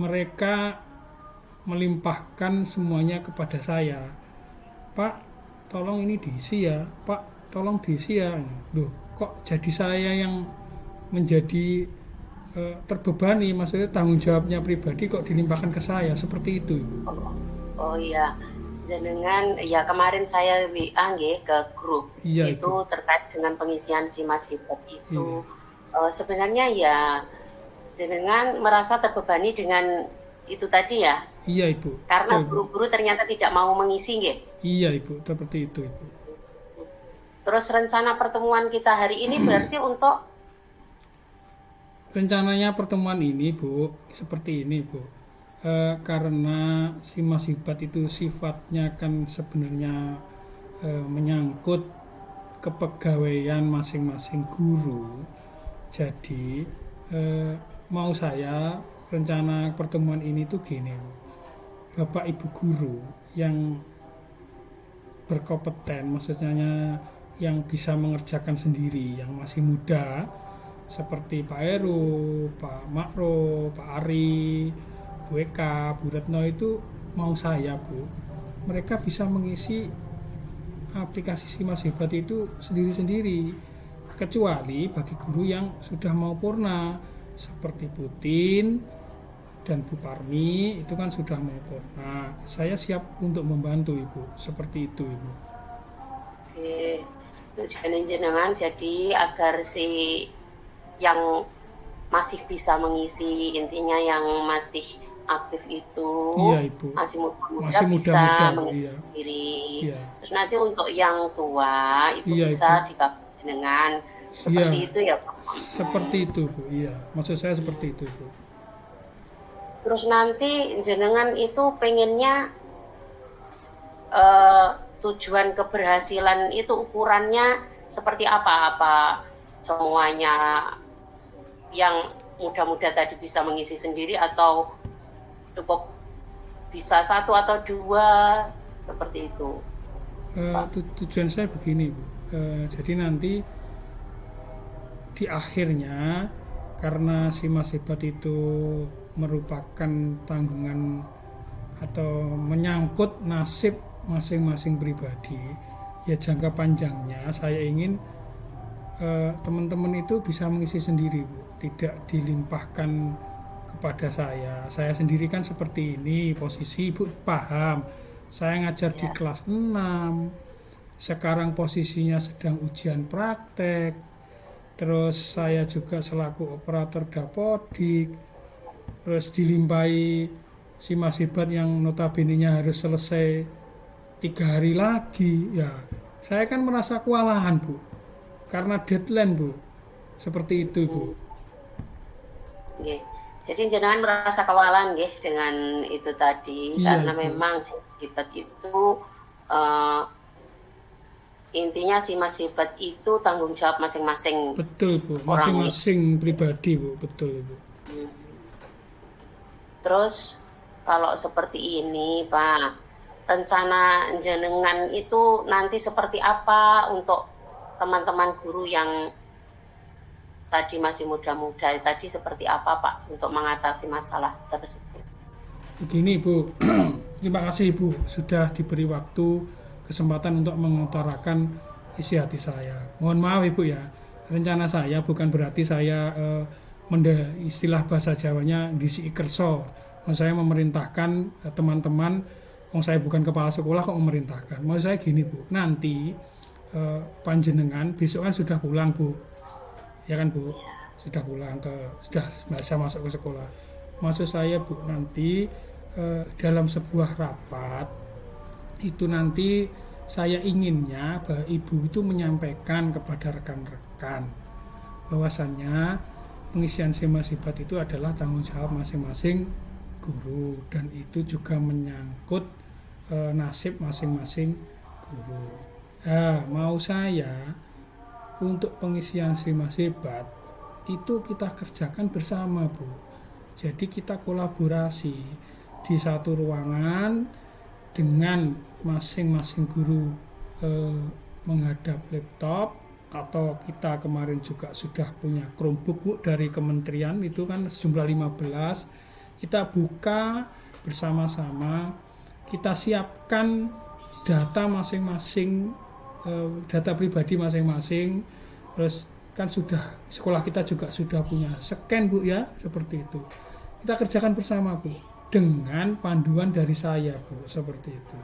mereka melimpahkan semuanya kepada saya. Pak, tolong ini diisi ya. Pak, tolong diisi ya. Loh, kok jadi saya yang menjadi terbebani, maksudnya tanggung jawabnya pribadi kok dilimpahkan ke saya, seperti itu, Ibu. Oh iya, jenengan ya kemarin saya WA nggih ke grup Iya, itu Ibu. terkait dengan pengisian SIMAS Hibah itu. Iya. Sebenarnya ya jenengan merasa terbebani dengan itu tadi ya, Iya, Ibu. karena Betul, Ibu. guru-guru ternyata tidak mau mengisi nggih. Iya, Ibu, seperti itu, Ibu. Terus rencana pertemuan kita hari ini berarti untuk Rencananya pertemuan ini, Bu, seperti ini, Bu. Karena si masibat itu sifatnya kan sebenarnya menyangkut kepegawaian masing-masing guru. Jadi mau saya rencana pertemuan ini tuh gini, Bu. Bapak Ibu guru yang berkompeten, maksudnya yang bisa mengerjakan sendiri, yang masih muda, seperti Pak Heru, Pak Makro, Pak Ari, Bu Eka, Bu Retno, itu mau saya, Bu, mereka bisa mengisi aplikasi SIMAS Hebat itu sendiri-sendiri, kecuali bagi guru yang sudah mau purna seperti Putin dan Bu Parmi, itu kan sudah mau purna. Saya siap untuk membantu, Ibu, seperti itu, Ibu. tujuan jenengan jadi agar si yang masih bisa mengisi, intinya yang masih aktif itu Iya, Ibu. masih muda-muda Masih bisa muda-muda, Bu, mengisi iya. sendiri. Iya. Terus nanti untuk yang tua itu Iya, bisa Ibu. dikasih jenengan seperti Iya, itu ya Pak. seperti itu, Bu. Iya, maksud saya seperti itu, Bu. Terus nanti jenengan itu pengennya eh, tujuan keberhasilan itu ukurannya seperti apa? Apa semuanya yang muda-muda tadi bisa mengisi sendiri atau cukup bisa satu atau dua seperti itu? Tujuan saya begini, Bu. Jadi nanti di akhirnya, karena si Mas Hebat itu merupakan tanggungan atau menyangkut nasib masing-masing pribadi, ya jangka panjangnya saya ingin teman-teman itu bisa mengisi sendiri, Bu, tidak dilimpahkan kepada saya. Saya sendiri kan seperti ini posisi, Ibu paham. Saya ngajar di kelas 6. Sekarang posisinya sedang ujian praktek. Terus saya juga selaku operator dapodik. Terus dilimpahi si Mas Hebat yang notabene-nya harus selesai 3 hari lagi. Ya, saya kan merasa kewalahan, Bu, karena deadline, Bu, seperti itu, Bu. Nggih. Jadi jenengan merasa kewalahan nggih dengan itu tadi. Iya, Karena Ibu. memang si Mas Hibat itu eh, intinya si Mas Hibat itu tanggung jawab masing-masing Betul, Bu, orang. masing-masing pribadi, Bu, betul, Bu. Terus kalau seperti ini Pak, rencana jenengan itu nanti seperti apa untuk teman-teman guru yang tadi masih muda-muda tadi, seperti apa Pak untuk mengatasi masalah tersebut? Begini, Bu, terima kasih, Bu, sudah diberi waktu kesempatan untuk mengutarakan isi hati saya. Mohon maaf, Ibu, ya, rencana saya bukan berarti saya istilah bahasa Jawanya ngisi kerso. Saya memerintahkan teman-teman, saya bukan kepala sekolah kok memerintahkan. Mau saya gini, Bu, nanti panjenengan besok kan sudah pulang, Bu, ya kan, Bu, sudah pulang sudah bisa masuk ke sekolah. Maksud saya, Bu, nanti dalam sebuah rapat itu nanti saya inginnya bahwa Ibu itu menyampaikan kepada rekan-rekan bahwasannya pengisian SIMAS Hebat itu adalah tanggung jawab masing-masing guru, dan itu juga menyangkut nasib masing-masing guru. Mau saya untuk pengisian SIMAS Hebat itu kita kerjakan bersama, Bu. Jadi kita kolaborasi di satu ruangan dengan masing-masing guru menghadap laptop, atau kita kemarin juga sudah punya Chromebook, Bu, dari kementerian itu kan sejumlah 15. Kita buka bersama-sama, kita siapkan data masing-masing, data pribadi masing-masing. Terus kan sudah, sekolah kita juga sudah punya scan Bu ya, seperti itu. Kita kerjakan bersama Bu, dengan panduan dari saya Bu, seperti itu.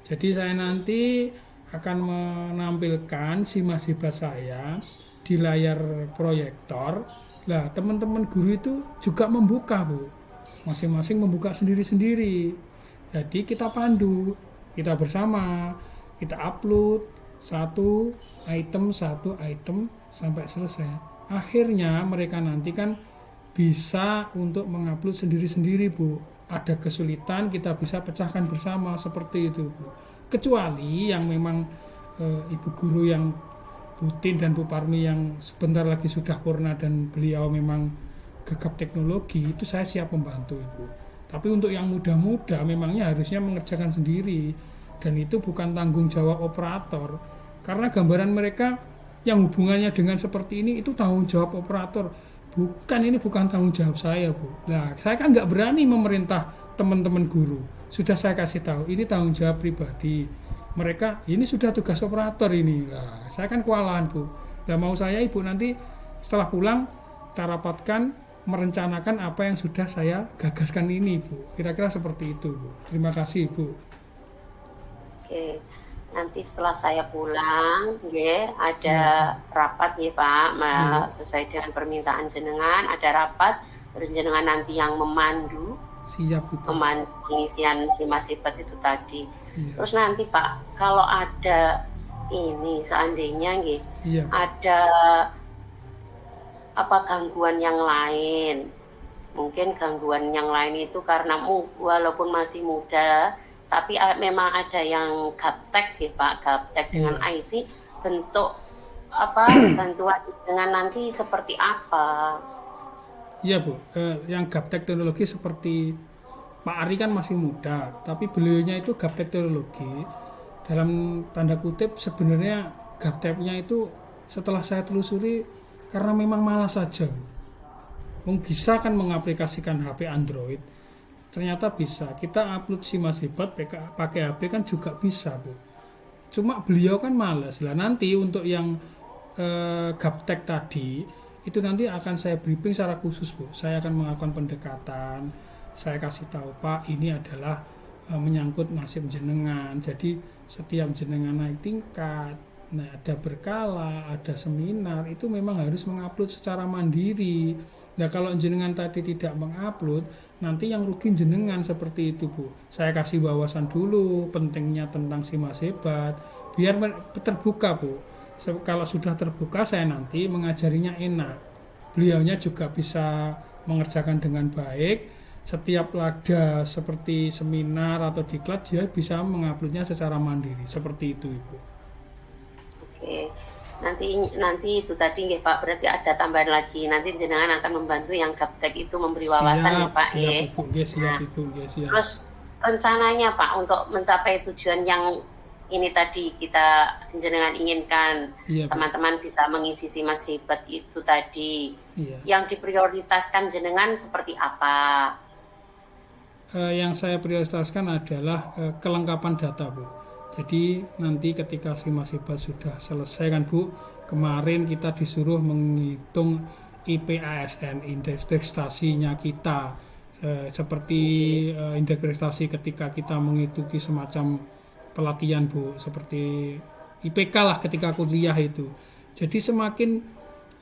Jadi saya nanti akan menampilkan SIMAS Hebat saya di layar proyektor. Nah, teman-teman guru itu juga membuka Bu, masing-masing membuka sendiri-sendiri. Jadi kita pandu, kita bersama, kita upload satu item sampai selesai. Akhirnya mereka nanti kan bisa untuk mengupload sendiri-sendiri Bu. Ada kesulitan kita bisa pecahkan bersama seperti itu Bu. Kecuali yang memang ibu guru yang Bu Tin dan Bu Parmi yang sebentar lagi sudah purna dan beliau memang gegap teknologi, itu saya siap membantu Ibu. Tapi untuk yang muda-muda memangnya harusnya mengerjakan sendiri, dan itu bukan tanggung jawab operator, karena gambaran mereka yang hubungannya dengan seperti ini itu tanggung jawab operator, ini bukan tanggung jawab saya Bu. Nah, saya kan nggak berani memerintah teman-teman guru, sudah saya kasih tahu ini tanggung jawab pribadi mereka, ini sudah tugas operator ini. Nah, saya kan kewalahan Bu. Nah, mau saya Ibu nanti setelah pulang kita rapatkan, merencanakan apa yang sudah saya gagaskan ini Bu. Kira-kira seperti itu Bu. Terima kasih Bu. Oke, nanti setelah saya pulang, ada rapat ya Pak, sesuai dengan permintaan jenengan, ada rapat, terus jenengan nanti yang memandu, siap Bu. memandu pengisian SIMAS Hebat itu tadi. Iya. Terus nanti Pak, kalau ada ini seandainya ada apa gangguan yang lain, mungkin gangguan yang lain itu karena walaupun masih muda, tapi memang ada yang gaptek ya Pak, gaptek dengan IT, bentuk apa bantuan dengan nanti seperti apa? Iya Bu, yang gaptek teknologi seperti Pak Ari kan masih muda, tapi beliaunya itu gaptek teknologi. Dalam tanda kutip sebenarnya gapteknya itu setelah saya telusuri karena memang malas saja. Bisa kan mengaplikasikan HP Android, ternyata bisa. Kita upload SIMAS Hebat pakai HP kan juga bisa Bu. Cuma beliau kan malas. Lah nanti untuk yang gaptek tadi itu nanti akan saya briefing secara khusus Bu. Saya akan melakukan pendekatan, saya kasih tahu Pak ini adalah menyangkut nasib jenengan. Jadi setiap jenengan naik tingkat, nah ada berkala, ada seminar, itu memang harus mengupload secara mandiri. Nah kalau jenengan tadi tidak mengupload, nanti yang rugi jenengan, seperti itu Bu. Saya kasih wawasan dulu pentingnya tentang SIMAS Hebat, biar terbuka Bu. Kalau sudah terbuka, saya nanti mengajarinya enak. Beliaunya juga bisa mengerjakan dengan baik. Setiap laga seperti seminar atau diklat, dia bisa menguploadnya secara mandiri, seperti itu Ibu. Oke, nanti itu tadi nggih Pak, berarti ada tambahan lagi. Nanti jenengan akan membantu yang gaptek itu memberi wawasan ya Pak. Siap Ibu. Terus rencananya Pak untuk mencapai tujuan yang ini tadi kita jenengan inginkan, teman-teman bisa mengisi SIMAS Hebat itu tadi. Yang diprioritaskan jenengan seperti apa? Yang saya prioritaskan adalah kelengkapan data Bu. Jadi nanti ketika SIMAS Hebat sudah selesai kan Bu, kemarin kita disuruh menghitung IPASN, indeks prestasinya kita, seperti indeks prestasi ketika kita mengikuti semacam pelatihan Bu, seperti IPK lah ketika kuliah itu. Jadi semakin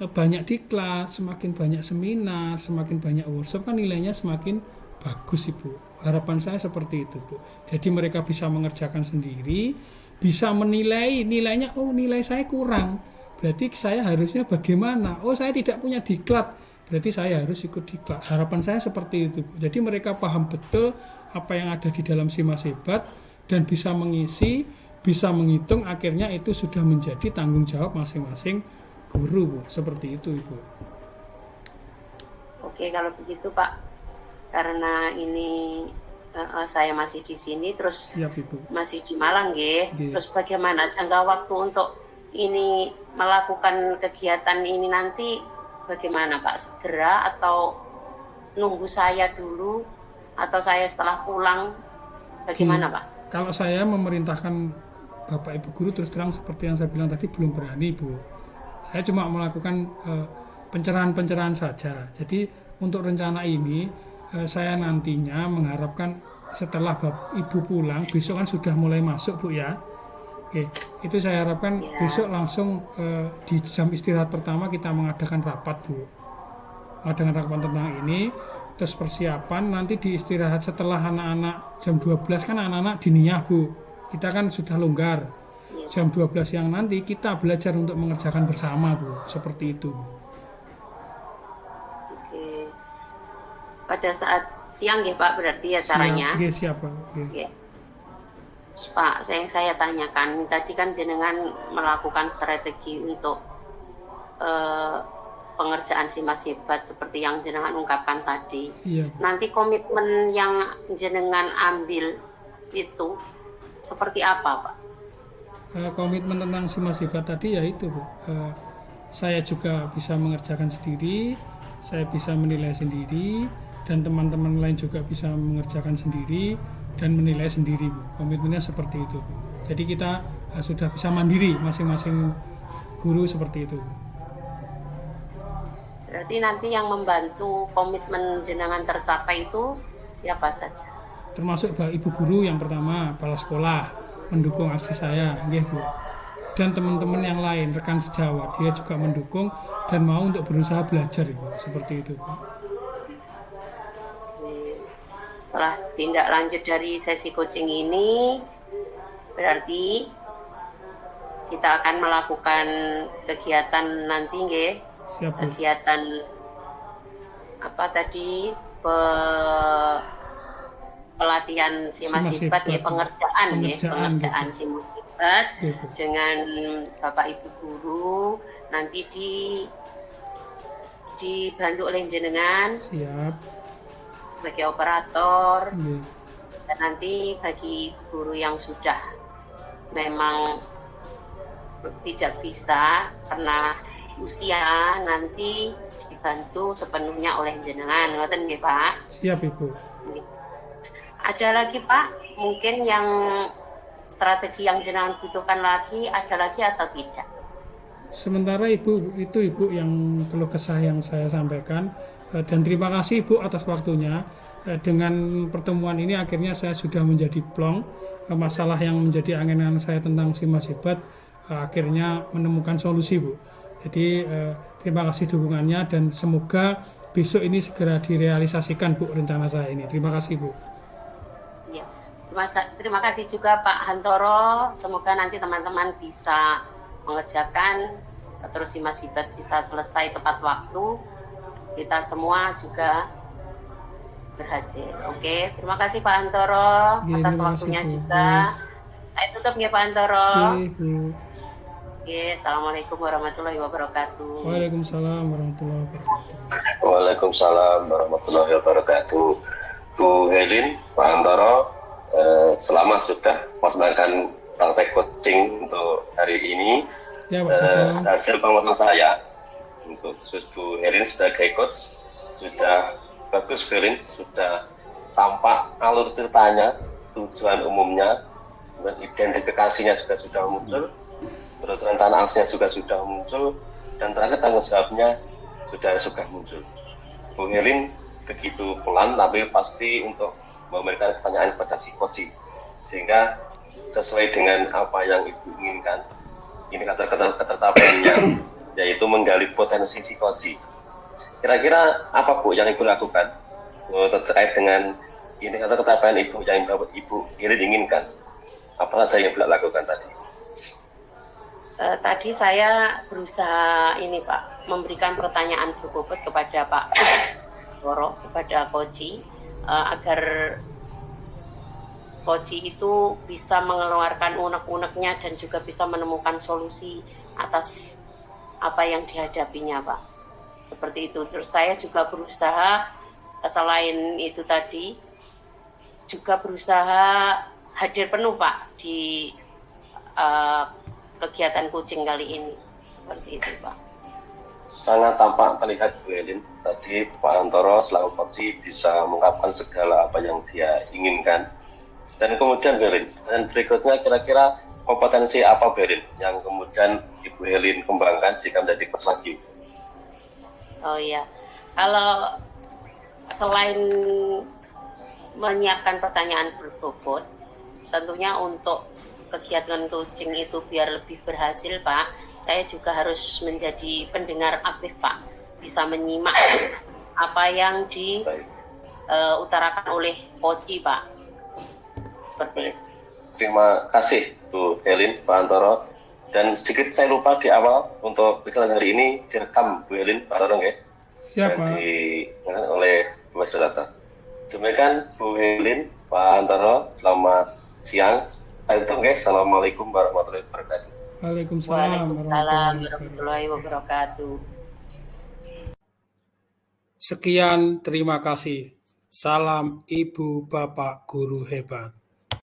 banyak diklat, semakin banyak seminar, semakin banyak workshop kan nilainya semakin bagus Ibu. Harapan saya seperti itu Bu. Jadi mereka bisa mengerjakan sendiri, bisa menilai nilainya, oh nilai saya kurang, berarti saya harusnya bagaimana, oh saya tidak punya diklat, berarti saya harus ikut diklat. Harapan saya seperti itu Bu. Jadi mereka paham betul apa yang ada di dalam SIMAS Hebat dan bisa mengisi, bisa menghitung, akhirnya itu sudah menjadi tanggung jawab masing-masing guru Bu. Seperti itu Ibu. Oke, kalau begitu Pak, karena ini saya masih di sini, terus masih di Malang terus bagaimana jangka waktu untuk ini melakukan kegiatan ini nanti bagaimana Pak, segera atau nunggu saya dulu? atau saya setelah pulang, bagaimana Pak? Kalau saya memerintahkan Bapak Ibu guru, terus terang seperti yang saya bilang tadi, belum berani Bu. Saya cuma melakukan pencerahan-pencerahan saja. Jadi untuk rencana ini saya nantinya mengharapkan setelah Ibu pulang, besok kan sudah mulai masuk Bu ya. Oke, itu saya harapkan besok langsung di jam istirahat pertama kita mengadakan rapat Bu. Mengadakan rapat tentang ini, terus persiapan nanti di istirahat setelah anak-anak jam 12 kan anak-anak diniyah Bu. Kita kan sudah longgar. Jam 12 yang nanti kita belajar untuk mengerjakan bersama Bu, seperti itu. Oke. Pada saat siang ya Pak berarti ya caranya. Siap Pak. Oke. Pak, yang saya tanyakan tadi kan jenengan melakukan strategi untuk pengerjaan Simas Hebat seperti yang jenengan ungkapkan tadi. Iya. Nanti komitmen yang jenengan ambil itu seperti apa Pak? Komitmen tentang Simas Hebat tadi ya itu Bu. Saya juga bisa mengerjakan sendiri, saya bisa menilai sendiri, dan teman-teman lain juga bisa mengerjakan sendiri dan menilai sendiri Bu. Komitmennya seperti itu Bu. Jadi kita sudah bisa mandiri masing-masing guru seperti itu Bu. Berarti nanti yang membantu komitmen jenengan tercapai itu siapa saja? Termasuk ibu guru yang pertama, kepala sekolah mendukung aksi saya, nggih Bu. Dan teman-teman yang lain, rekan sejawat, dia juga mendukung dan mau untuk berusaha belajar Ibu, seperti itu Bu. Setelah tindak lanjut dari sesi coaching ini, berarti kita akan melakukan kegiatan nanti, nggih? Siap Bu. Kegiatan apa tadi? Pelatihan Simas Hebat ya, pengerjaan Simas Hebat dengan Bapak Ibu guru, nanti dibantu oleh jenengan. Siap. Sebagai operator. Dan nanti bagi guru yang sudah memang tidak bisa karena usia, nanti dibantu sepenuhnya oleh jenengan. Ngoten nggih Pak? Siap Ibu. Ada lagi Pak, mungkin yang strategi yang jenengan butuhkan lagi, ada lagi atau tidak? Sementara Ibu, itu Ibu yang keluh kesah yang saya sampaikan. Dan terima kasih Ibu atas waktunya. Dengan pertemuan ini akhirnya saya sudah menjadi plong. Masalah yang menjadi angan-angan saya tentang Simas Hebat akhirnya menemukan solusi Bu. Jadi terima kasih dukungannya dan semoga besok ini segera direalisasikan Bu rencana saya ini. Terima kasih Bu. Ya, terima kasih juga Pak Hantoro. Semoga nanti teman-teman bisa mengerjakan terus Simas Hebat bisa selesai tepat waktu. Kita semua juga berhasil. Oke, terima kasih Pak Hantoro atas waktunya juga. Saya tutup ya Pak Hantoro. Oke, assalamualaikum warahmatullahi wabarakatuh. Waalaikumsalam warahmatullahi wabarakatuh. Waalaikumsalam warahmatullahi wabarakatuh. Bu Helin, Pak Hantoro, selama sudah melaksanakan praktek coaching untuk hari ini, ya, hasil pengamatan saya untuk Bu Helin sebagai coach sudah bagus. Bu Helin sudah tampak alur ceritanya, tujuan umumnya, dan identifikasinya sudah muncul, terus rencana aksinya juga sudah muncul, dan terakhir tanggung jawabnya sudah muncul. Bu Helin begitu pelan tapi pasti untuk memberikan pertanyaan kepada si coach, sehingga sesuai dengan apa yang Ibu inginkan. Ini kata-kata tercapainya, yaitu menggali potensi si coach. Kira-kira apa Bu yang Ibu lakukan terkait dengan ini kata capaian Ibu yang Ibu inginkan? Apa saja yang Ibu lakukan tadi? Tadi saya berusaha ini Pak, memberikan pertanyaan berbobot kepada Pak Hantoro, kepada Koci, agar Koci itu bisa mengeluarkan unek-uneknya dan juga bisa menemukan solusi atas apa yang dihadapinya Pak. Seperti itu. Terus saya juga berusaha, selain itu tadi, juga berusaha hadir penuh Pak di kegiatan coaching kali ini. Seperti itu Pak. sangat tampak terlihat Bu Helin. Tadi Pak Antoro selaku Koci bisa mengungkapkan segala apa yang dia inginkan. Dan kemudian Bu Helin, dan berikutnya kira-kira kompetensi apa Bu Helin yang kemudian Ibu Helin kembangkan jika menjadi Coach lagi? Oh iya, kalau selain menyiapkan pertanyaan berbobot, tentunya untuk kegiatan coaching itu biar lebih berhasil Pak, saya juga harus menjadi pendengar aktif Pak, bisa menyimak apa yang diutarakan oleh Koci Pak. Seperti itu. Terima kasih Bu Helin, Pak Antoro. Dan sedikit saya lupa di awal untuk kegiatan hari ini direkam Bu Helin, Pak Antoro ya. Siapa? Oleh Bu Data. Demikian Bu Helin, Pak Antoro, selamat siang. Assalamualaikum warahmatullahi wabarakatuh. Waalaikumsalam warahmatullahi wabarakatuh. Sekian, terima kasih. Salam Ibu Bapak Guru hebat.